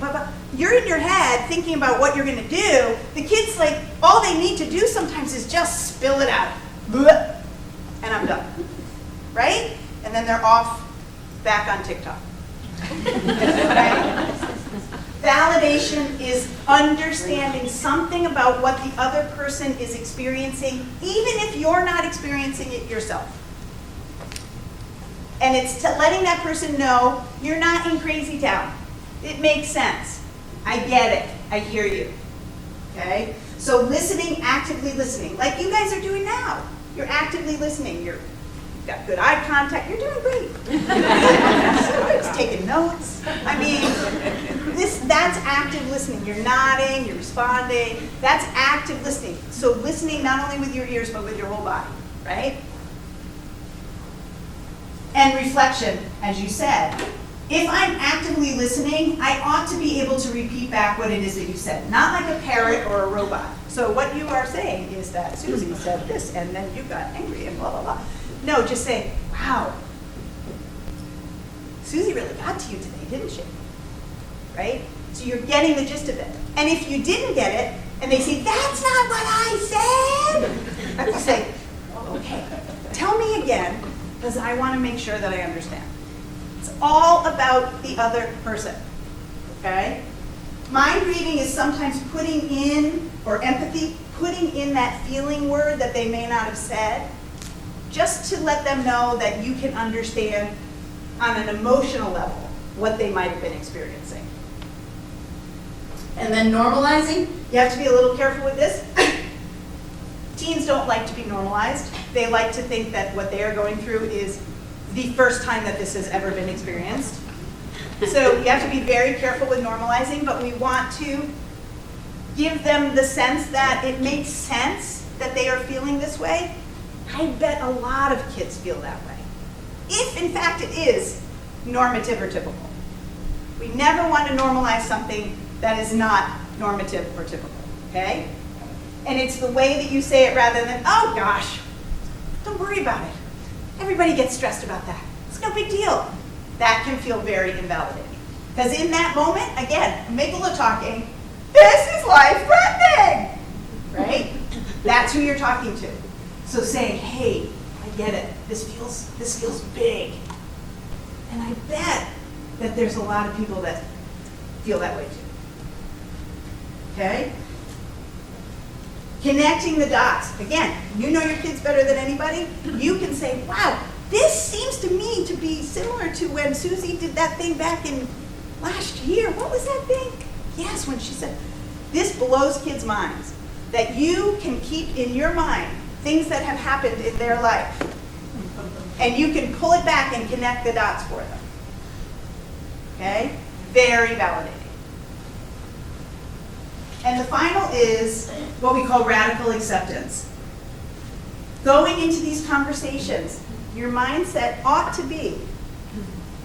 You're in your head thinking about what you're going to do. The kids, like, all they need to do sometimes is just spill it out. And I'm done. Right? And then they're off back on TikTok. Okay? Validation is understanding something about what the other person is experiencing, even if you're not experiencing it yourself. And it's letting that person know you're not in crazy town. It makes sense. I get it. I hear you. Okay? So listening, actively listening, like you guys are doing now. You're actively listening. You've got good eye contact. You're doing great. Somebody's taking notes. I mean, that's active listening. You're nodding, you're responding. That's active listening. So listening not only with your ears, but with your whole body, right? And reflection, as you said. If I'm actively listening, I ought to be able to repeat back what it is that you said, not like a parrot or a robot. So what you are saying is that Susie said this, and then you got angry and blah, blah, blah. No, just say, wow, Susie really got to you today, didn't she? Right? So you're getting the gist of it. And if you didn't get it, and they say, that's not what I said, I have to say, okay, tell me again, because I want to make sure that I understand. It's all about the other person, okay? Mind reading is sometimes putting in, or empathy, putting in that feeling word that they may not have said, just to let them know that you can understand on an emotional level what they might have been experiencing. And then normalizing, you have to be a little careful with this. Teens don't like to be normalized. They like to think that what they are going through is the first time that this has ever been experienced. So you have to be very careful with normalizing, but we want to give them the sense that it makes sense that they are feeling this way. I bet a lot of kids feel that way, if in fact it is normative or typical. We never want to normalize something that is not normative or typical, okay? And it's the way that you say it rather than, oh gosh, don't worry about it. Everybody gets stressed about that. It's no big deal. That can feel very invalidating. Because in that moment, again, amygdala talking, this is life-threatening, right? That's who you're talking to. So saying, hey, I get it. This feels big. And I bet that there's a lot of people that feel that way too. Okay? Connecting the dots. Again, you know your kids better than anybody. You can say, wow, this seems to me to be similar to when Susie did that thing back in last year. What was that thing? Yes, when she said, this blows kids' minds. That you can keep in your mind things that have happened in their life. And you can pull it back and connect the dots for them. Okay? Very validating. And the final is what we call radical acceptance. Going into these conversations, your mindset ought to be,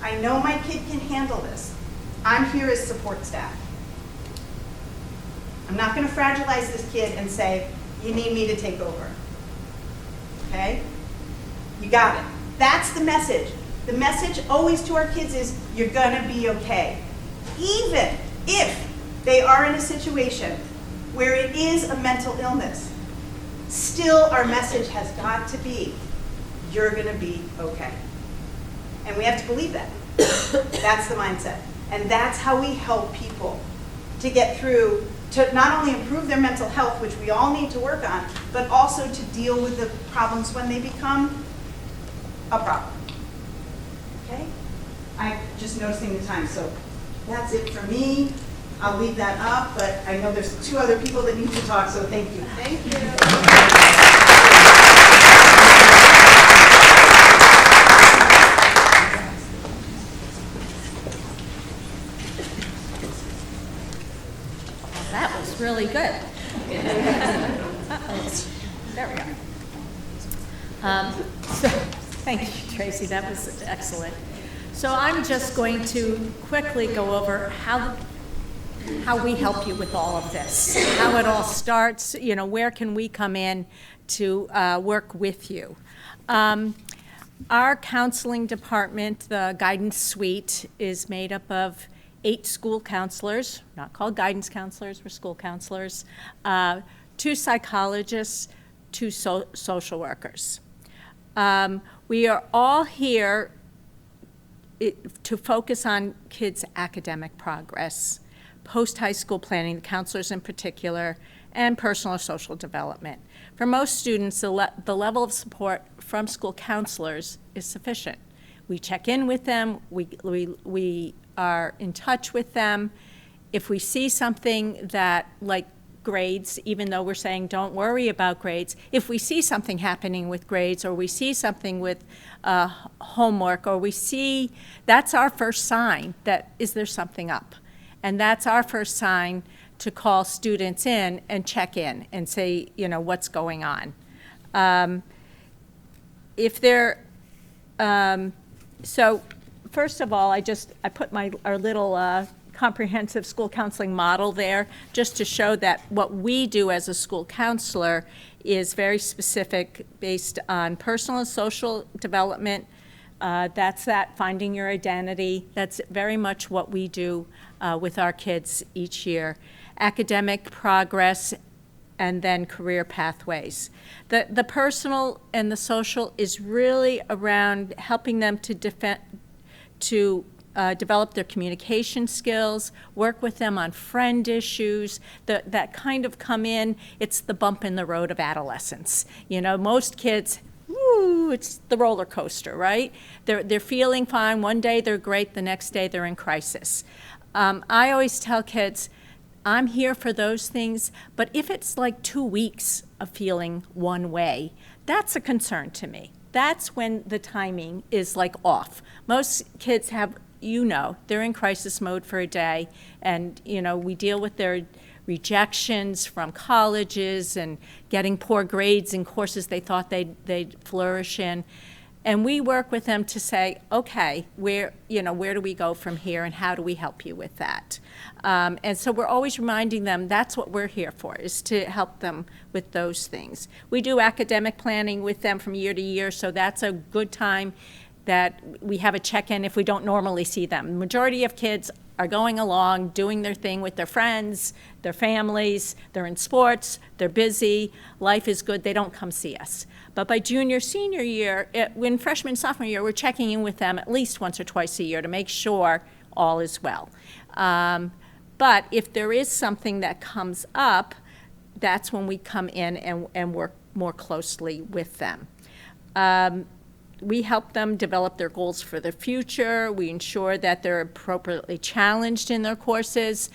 I know my kid can handle this. I'm here as support staff. I'm not going to fragilize this kid and say, you need me to take over. Okay? You got it. That's the message. The message always to our kids is, you're going to be okay. Even if they are in a situation where it is a mental illness, still our message has got to be, you're going to be okay. And we have to believe that. That's the mindset. And that's how we help people to get through, to not only improve their mental health, which we all need to work on, but also to deal with the problems when they become a problem. Okay? I'm just noticing the time, so that's it for me. I'll leave that up, but I know there's 2 other people that need to talk, so thank you. Thank you. That was really good. There we go. So, thank you, Tracy. That was excellent. So I'm just going to quickly go over how we help you with all of this, how it all starts, where can we come in to work with you. Our counseling department, the guidance suite, is made up of 8 school counselors, not called guidance counselors, we're school counselors, 2 psychologists, 2 social workers. We are all here to focus on kids' academic progress, post-high school planning, the counselors in particular, and personal or social development. For most students, the level of support from school counselors is sufficient. We check in with them, we are in touch with them. If we see something that, like grades, even though we're saying don't worry about grades, if we see something happening with grades, or we see something with homework, or we see, that's our first sign that, is there something up? And that's our first sign to call students in and check in and say, you know, what's going on. So first of all, I put our little comprehensive school counseling model there just to show that what we do as a school counselor is very specific, based on personal and social development. That's that finding your identity. That's very much what we do with our kids each year. Academic progress, and then career pathways. The personal and the social is really around helping them to develop their communication skills, work with them on friend issues, that kind of come in. It's the bump in the road of adolescence. You know, most kids, woo, it's the roller coaster, right? They're feeling fine. One day they're great, the next day they're in crisis. I always tell kids, I'm here for those things, but if it's like 2 weeks of feeling one way, that's a concern to me. That's when the timing is like off. Most kids have, you know, they're in crisis mode for a day, and, you know, we deal with their rejections from colleges and getting poor grades in courses they thought they'd flourish in. And we work with them to say, okay, where do we go from here, and how do we help you with that? And so we're always reminding them that's what we're here for, is to help them with those things. We do academic planning with them from year to year, so that's a good time that we have a check-in if we don't normally see them. The majority of kids are going along, doing their thing with their friends, their families, they're in sports, they're busy, life is good, they don't come see us. But by junior, senior year, when freshman, sophomore year, we're checking in with them at least once or twice a year to make sure all is well. But if there is something that comes up, that's when we come in and work more closely with them. We help them develop their goals for the future. We ensure that they're appropriately challenged in their courses.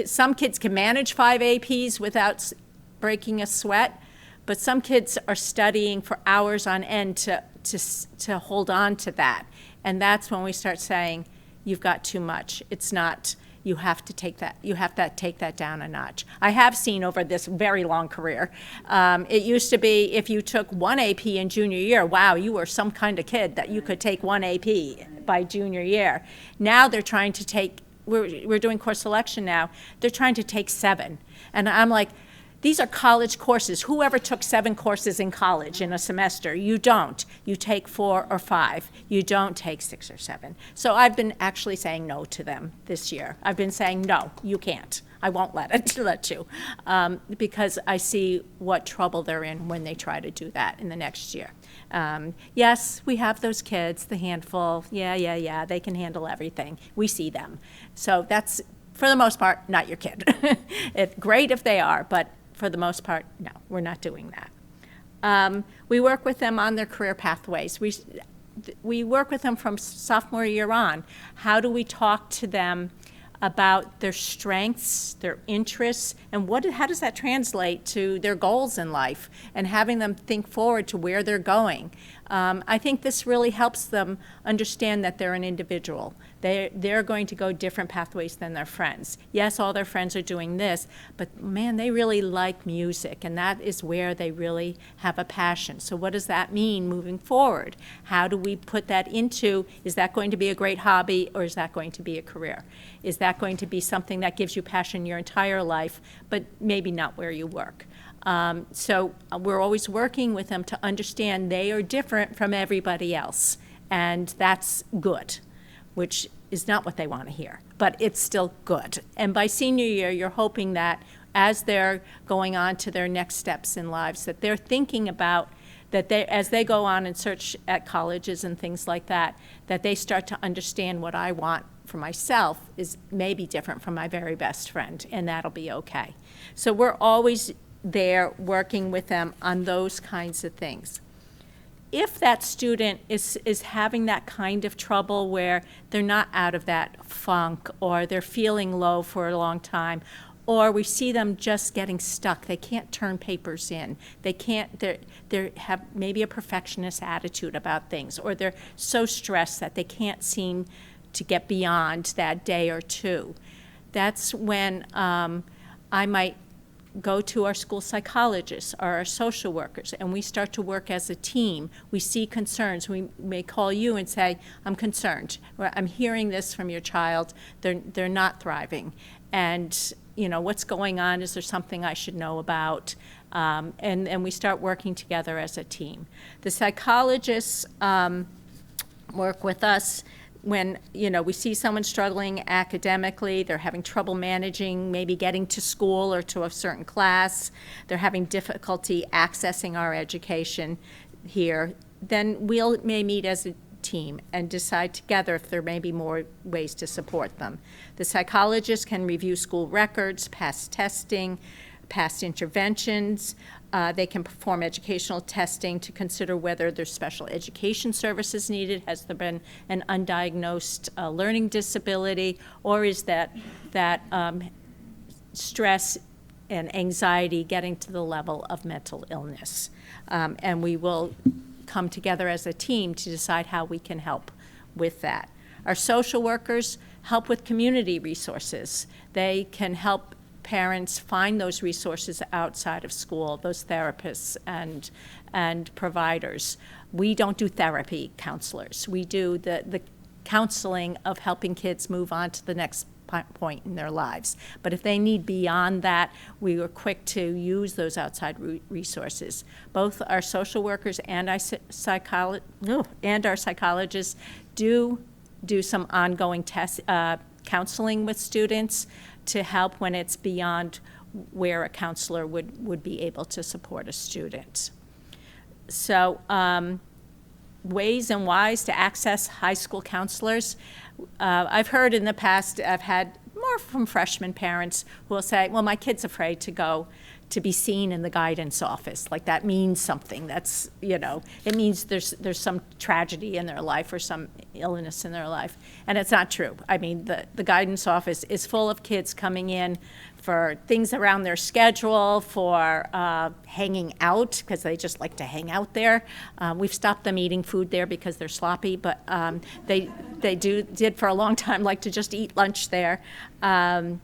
Some kids can manage 5 APs without breaking a sweat, but some kids are studying for hours on end to hold on to that. And that's when we start saying, you've got too much. It's not, you have to take that down a notch. I have seen over this very long career, it used to be if you took 1 AP in junior year, wow, you were some kind of kid that you could take 1 AP by junior year. Now they're trying to take, we're doing course selection now, they're trying to take 7. And I'm like, these are college courses. Whoever took 7 courses in college in a semester? You don't. You take 4 or 5. You don't take 6 or 7. So I've been actually saying no to them this year. I've been saying, no, you can't. I won't let you, because I see what trouble they're in when they try to do that in the next year. Yes, we have those kids, the handful. Yeah, they can handle everything. We see them. So that's, for the most part, not your kid. It's great if they are, but for the most part, no, we're not doing that. We work with them on their career pathways. We work with them from sophomore year on. How do we talk to them about their strengths, their interests, and how does that translate to their goals in life, and having them think forward to where they're going? I think this really helps them understand that they're an individual. They're going to go different pathways than their friends. Yes, all their friends are doing this, but man, they really like music, and that is where they really have a passion. So what does that mean moving forward? How do we put that into, is that going to be a great hobby, or is that going to be a career? Is that going to be something that gives you passion your entire life, but maybe not where you work? So we're always working with them to understand they are different from everybody else, and that's good, which is not what they want to hear, but it's still good. And by senior year, you're hoping that as they're going on to their next steps in lives, that they're thinking about that they, as they go on and search at colleges and things like that, that they start to understand what I want for myself is maybe different from my very best friend, and that'll be okay. So we're always there working with them on those kinds of things. If that student is having that kind of trouble where they're not out of that funk, or they're feeling low for a long time, or we see them just getting stuck, they can't turn papers in, they can't, they have maybe a perfectionist attitude about things, or they're so stressed that they can't seem to get beyond that day or two, that's when I might go to our school psychologists or our social workers, and we start to work as a team. We see concerns. We may call you and say, I'm concerned. Or, I'm hearing this from your child. They're not thriving. And, you know, what's going on? Is there something I should know about? And we start working together as a team. The psychologists work with us when, you know, we see someone struggling academically, they're having trouble managing, maybe getting to school or to a certain class, they're having difficulty accessing our education here, then we may meet as a team and decide together if there may be more ways to support them. The psychologist can review school records, past testing, past interventions. They can perform educational testing to consider whether there's special education services needed. Has there been an undiagnosed learning disability, or is that stress and anxiety getting to the level of mental illness? And we will come together as a team to decide how we can help with that. Our social workers help with community resources. They can help parents find those resources outside of school, those therapists and providers. We don't do therapy counselors. We do the counseling of helping kids move on to the next point in their lives. But if they need beyond that, we are quick to use those outside resources. Both our social workers and our psychologists do some ongoing counseling with students to help when it's beyond where a counselor would be able to support a student. So ways and whys to access high school counselors. I've heard in the past, I've had more from freshman parents who will say, well, my kid's afraid to go to be seen in the guidance office. Like that means something. That's, you know, it means there's some tragedy in their life or some illness in their life. And it's not true. I mean, the guidance office is full of kids coming in for things around their schedule, for hanging out, because they just like to hang out there. We've stopped them eating food there because they're sloppy, but they did for a long time like to just eat lunch there, or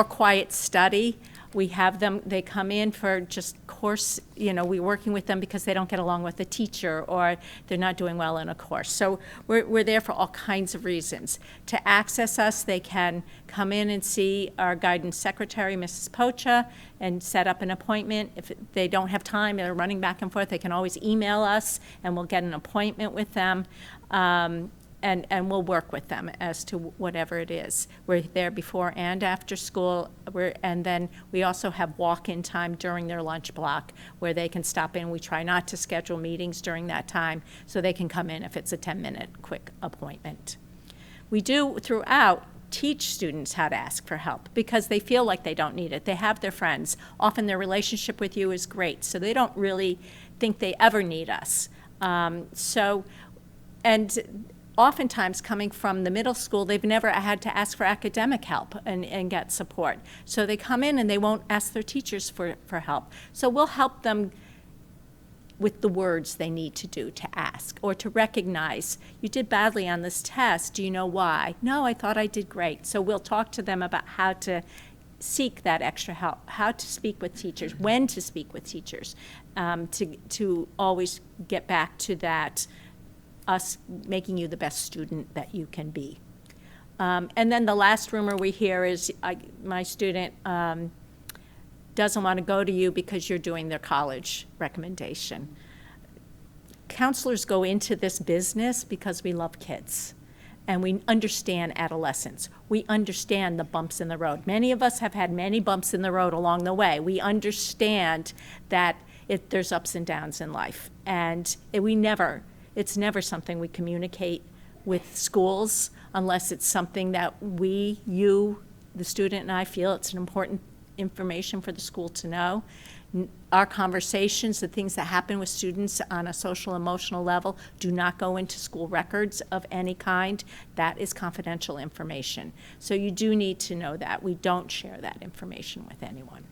quiet study. We have them, they come in for just course, you know, we're working with them because they don't get along with the teacher or they're not doing well in a course. So we're there for all kinds of reasons. To access us, they can come in and see our guidance secretary, Mrs. Pocha, and set up an appointment. If they don't have time, they're running back and forth, they can always email us and we'll get an appointment with them. And we'll work with them as to whatever it is. We're there before and after school, and then we also have walk-in time during their lunch block where they can stop in. We try not to schedule meetings during that time so they can come in if it's a 10-minute quick appointment. We do throughout teach students how to ask for help because they feel like they don't need it. They have their friends. Often their relationship with you is great, so they don't really think they ever need us. Oftentimes coming from the middle school, they've never had to ask for academic help and get support. So they come in and they won't ask their teachers for help. So we'll help them with the words they need to do to ask or to recognize, you did badly on this test, do you know why? No, I thought I did great. So we'll talk to them about how to seek that extra help, how to speak with teachers, when to speak with teachers, to always get back to that us making you the best student that you can be. And then the last rumor we hear is my student doesn't want to go to you because you're doing their college recommendation. Counselors go into this business because we love kids and we understand adolescence. We understand the bumps in the road. Many of us have had many bumps in the road along the way. We understand that there's ups and downs in life. And it's never something we communicate with schools unless it's something that you, the student, and I feel it's an important information for the school to know. Our conversations, the things that happen with students on a social emotional level, do not go into school records of any kind. That is confidential information. So you do need to know that. We don't share that information with anyone.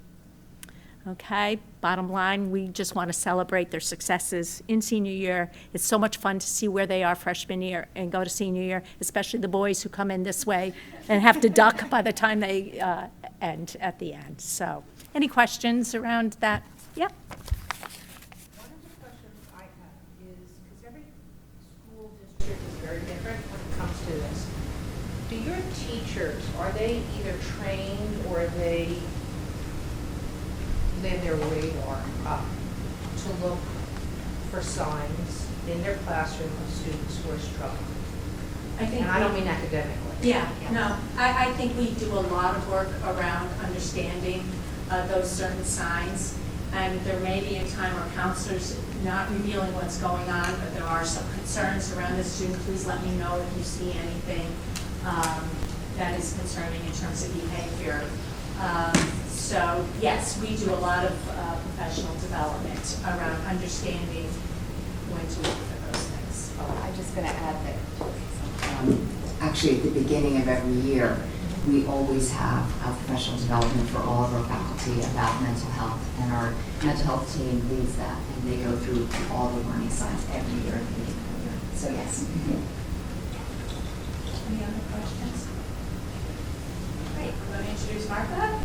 Okay, bottom line, we just want to celebrate their successes in senior year. It's so much fun to see where they are freshman year and go to senior year, especially the boys who come in this way and have to duck by the time they end at the end. So, any questions around that? Yep. One of the questions I have is, because every school district is very different when it comes to this. Do your teachers, are they either trained or they lay their radar up to look for signs in their classroom of students who are struggling? And I don't mean academically. Yeah, no, I think we do a lot of work around understanding those certain signs. And there may be a time where counselors not revealing what's going on, but there are some concerns around the student. Please let me know if you see anything that is concerning in terms of behavior. So yes, we do a lot of professional development around understanding when to look for those things. I'm just going to add that actually at the beginning of every year, we always have a professional development for all of our faculty about mental health, and our mental health team leads that, and they go through all the warning signs every year at the beginning of the year. So yes. Any other questions? Great, let me introduce Martha.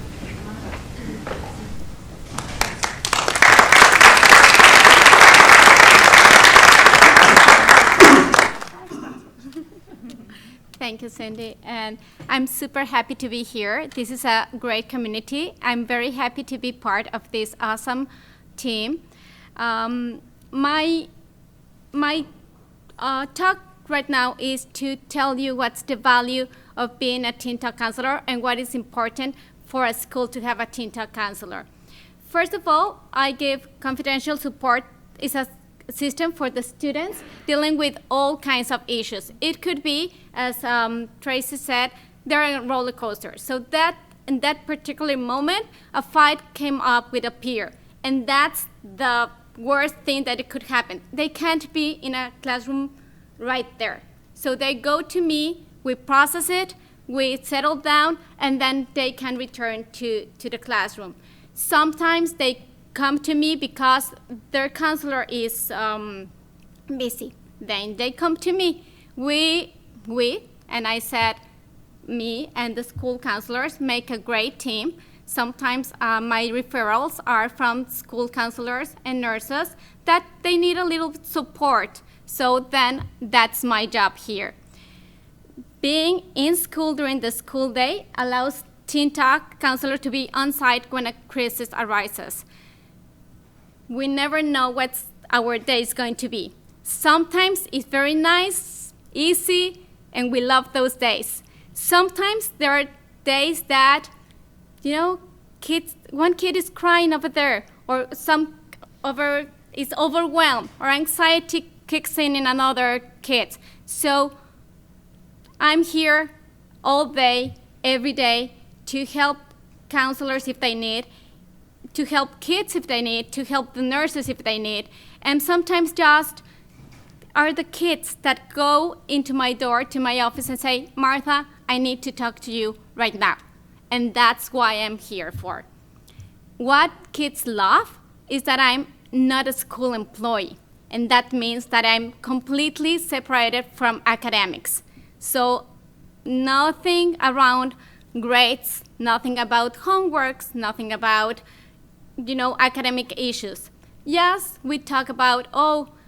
Thank you, Cindy. And I'm super happy to be here. This is a great community. I'm very happy to be part of this awesome team. My talk right now is to tell you what's the value of being a teen talk counselor and what is important for a school to have a teen talk counselor. First of all, I give confidential support. It's a system for the students dealing with all kinds of issues. It could be, as Tracy said, they're on a roller coaster. So that in that particular moment, a fight came up with a peer, and that's the worst thing that it could happen. They can't be in a classroom right there. So they go to me, we process it, we settle down, and then they can return to the classroom. Sometimes they come to me because their counselor is busy. Then they come to me. And I said, me and the school counselors make a great team. Sometimes my referrals are from school counselors and nurses that they need a little support. So then that's my job here. Being in school during the school day allows Teen Talk counselor to be on site when a crisis arises. We never know what our day is going to be. Sometimes it's very nice, easy, and we love those days. Sometimes there are days that, one kid is crying over there, or is overwhelmed, or anxiety kicks in another kid. So I'm here all day, every day, to help counselors if they need, to help kids if they need, to help the nurses if they need, and sometimes just are the kids that go into my door, to my office and say, Martha, I need to talk to you right now. And that's why I'm here for. What kids love is that I'm not a school employee, and that means that I'm completely separated from academics. So nothing around grades, nothing about homeworks, nothing about academic issues. Yes, we talk about,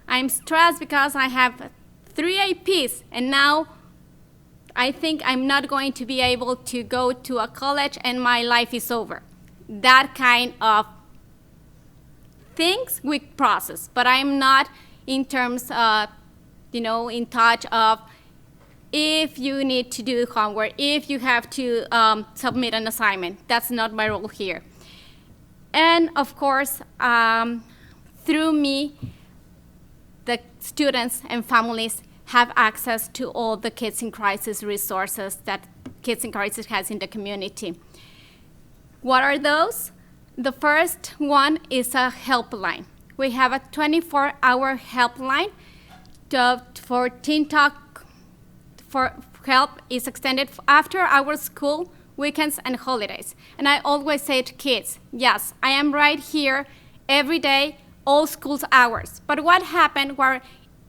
I'm stressed because I have 3 APs, and now I think I'm not going to be able to go to a college and my life is over. That kind of things we process, but I'm not in terms of, in touch of if you need to do homework, if you have to submit an assignment. That's not my role here. And of course, through me, the students and families have access to all the Kids in Crisis resources that Kids in Crisis has in the community. What are those? The first one is a helpline. We have a 24-hour helpline for Teen Talk for help is extended after our school, weekends, and holidays. And I always say to kids, yes, I am right here every day, all school's hours. But what happened were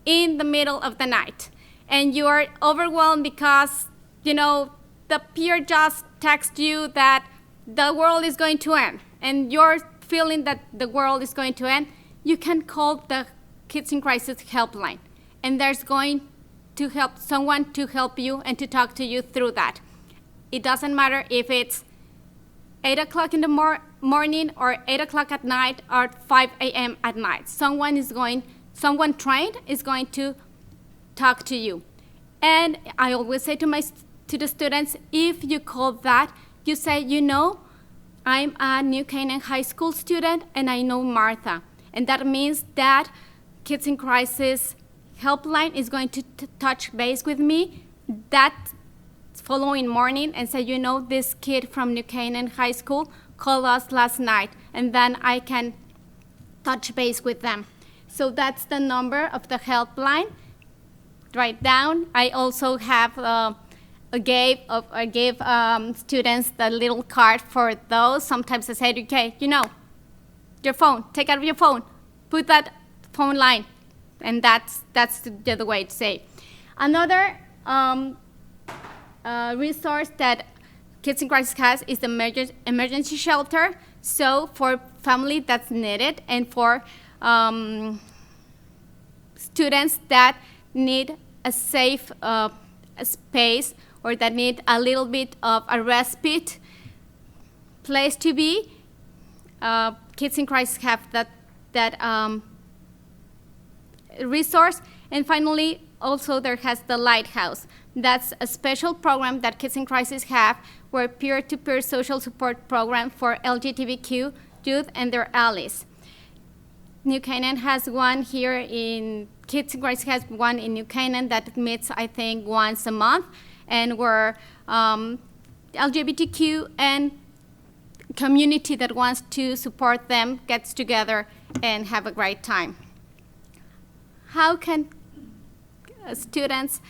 in the middle of the night and you are overwhelmed because, the peer just texts you that the world is going to end and you're feeling that the world is going to end, you can call the Kids in Crisis helpline. And there's going to help someone to help you and to talk to you through that. It doesn't matter if it's 8 o'clock in the morning or 8 o'clock at night or 5 a.m. at night. Someone trained is going to talk to you. And I always say to the students, if you call that, you say, I'm a New Canaan High School student and I know Martha. And that means that Kids in Crisis helpline is going to touch base with me that following morning and say, this kid from New Canaan High School called us last night, and then I can touch base with them. So that's the number of the helpline. Write down. I also have I gave students the little card for those. Sometimes I say, okay, your phone, take out your phone, put that phone line, and that's the other way to say. Another resource that Kids in Crisis has is the emergency shelter. So for family that's needed and for students that need a safe space or that need a little bit of a respite place to be, Kids in Crisis have that resource. And finally, also there has the Lighthouse. That's a special program that Kids in Crisis have, where peer-to-peer social support program for LGBTQ youth and their allies. New Canaan has one here Kids in Crisis has one in New Canaan that meets, I think, once a month, and where LGBTQ and community that wants to support them gets together and have a great time. How can students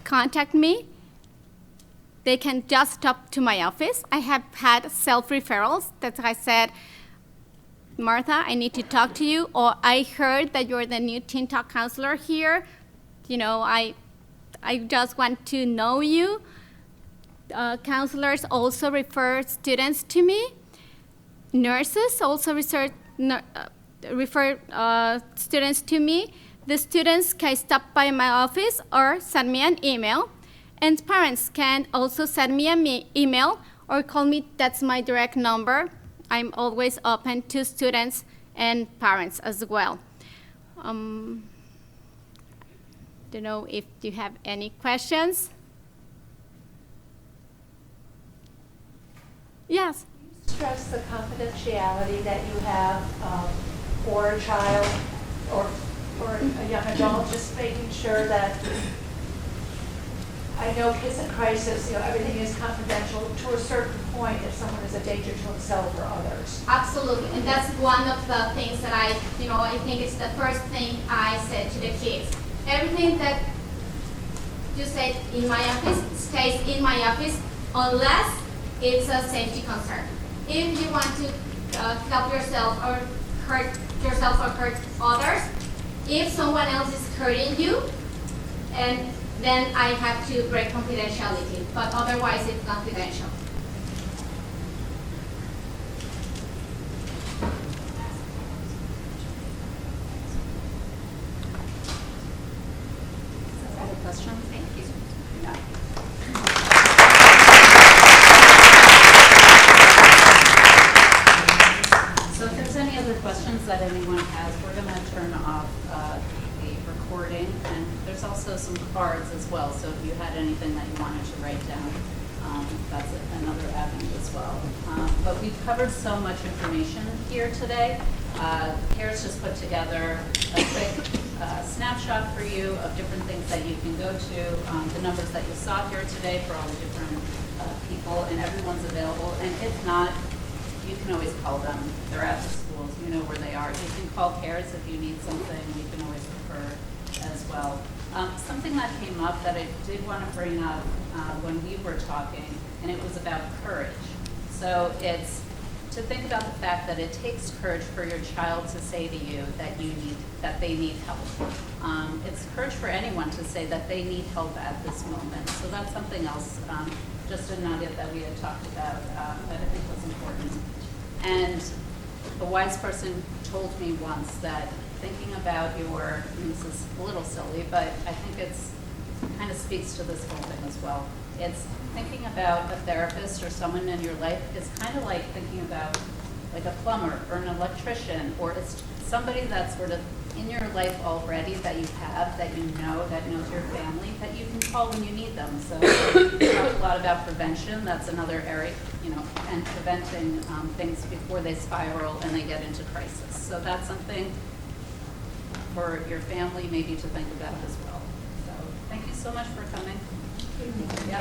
contact me? They can just stop to my office. I have had self-referrals that I said, Martha, I need to talk to you, or I heard that you're the new Teen Talk counselor here. I just want to know you. Counselors also refer students to me. Nurses also refer students to me. The students can stop by my office or send me an email. And parents can also send me an email or call me. That's my direct number. I'm always open to students and parents as well. Don't know if you have any questions. Yes. Stress the confidentiality that you have for a child or a young adult, just making sure that, I know Kids in Crisis, everything is confidential to a certain point if someone is a danger to himself or others. Absolutely, and that's one of the things that I think it's the first thing I said to the kids. Everything that you said in my office stays in my office unless it's a safety concern. If you want to help yourself or hurt yourself or hurt others, if someone else is hurting you, and then I have to break confidentiality, but otherwise it's confidential. Other questions? Thank you. So if there's any other questions that anyone has, we're going to turn off the recording. And there's also some cards as well, so if you had anything that you wanted to write down, That's another avenue as well. But we've covered so much information here today. CARES just put together a quick snapshot for you of different things that you can go to. The numbers that you saw here today for all the different people, and everyone's available. And if not, you can always call them. They're at the schools. You know where they are. You can call CARES if you need something. You can always refer as well. Something that came up that I did want to bring up when we were talking, and it was about courage. So it's to think about the fact that it takes courage for your child to say to you that they need help. It's courage for anyone to say that they need help at this moment. So that's something else, just a nugget that we had talked about that I think was important. And a wise person told me once that thinking about and this is a little silly, but I think it's kind of speaks to this whole thing as well. It's thinking about a therapist or someone in your life is kind of like thinking about like a plumber or an electrician, or it's somebody that's sort of in your life already that you have, that knows your family, that you can call when you need them. So we talk a lot about prevention. That's another area, and preventing things before they spiral and they get into crisis. So that's something for your family maybe to think about as well. So thank you so much for coming. Yeah.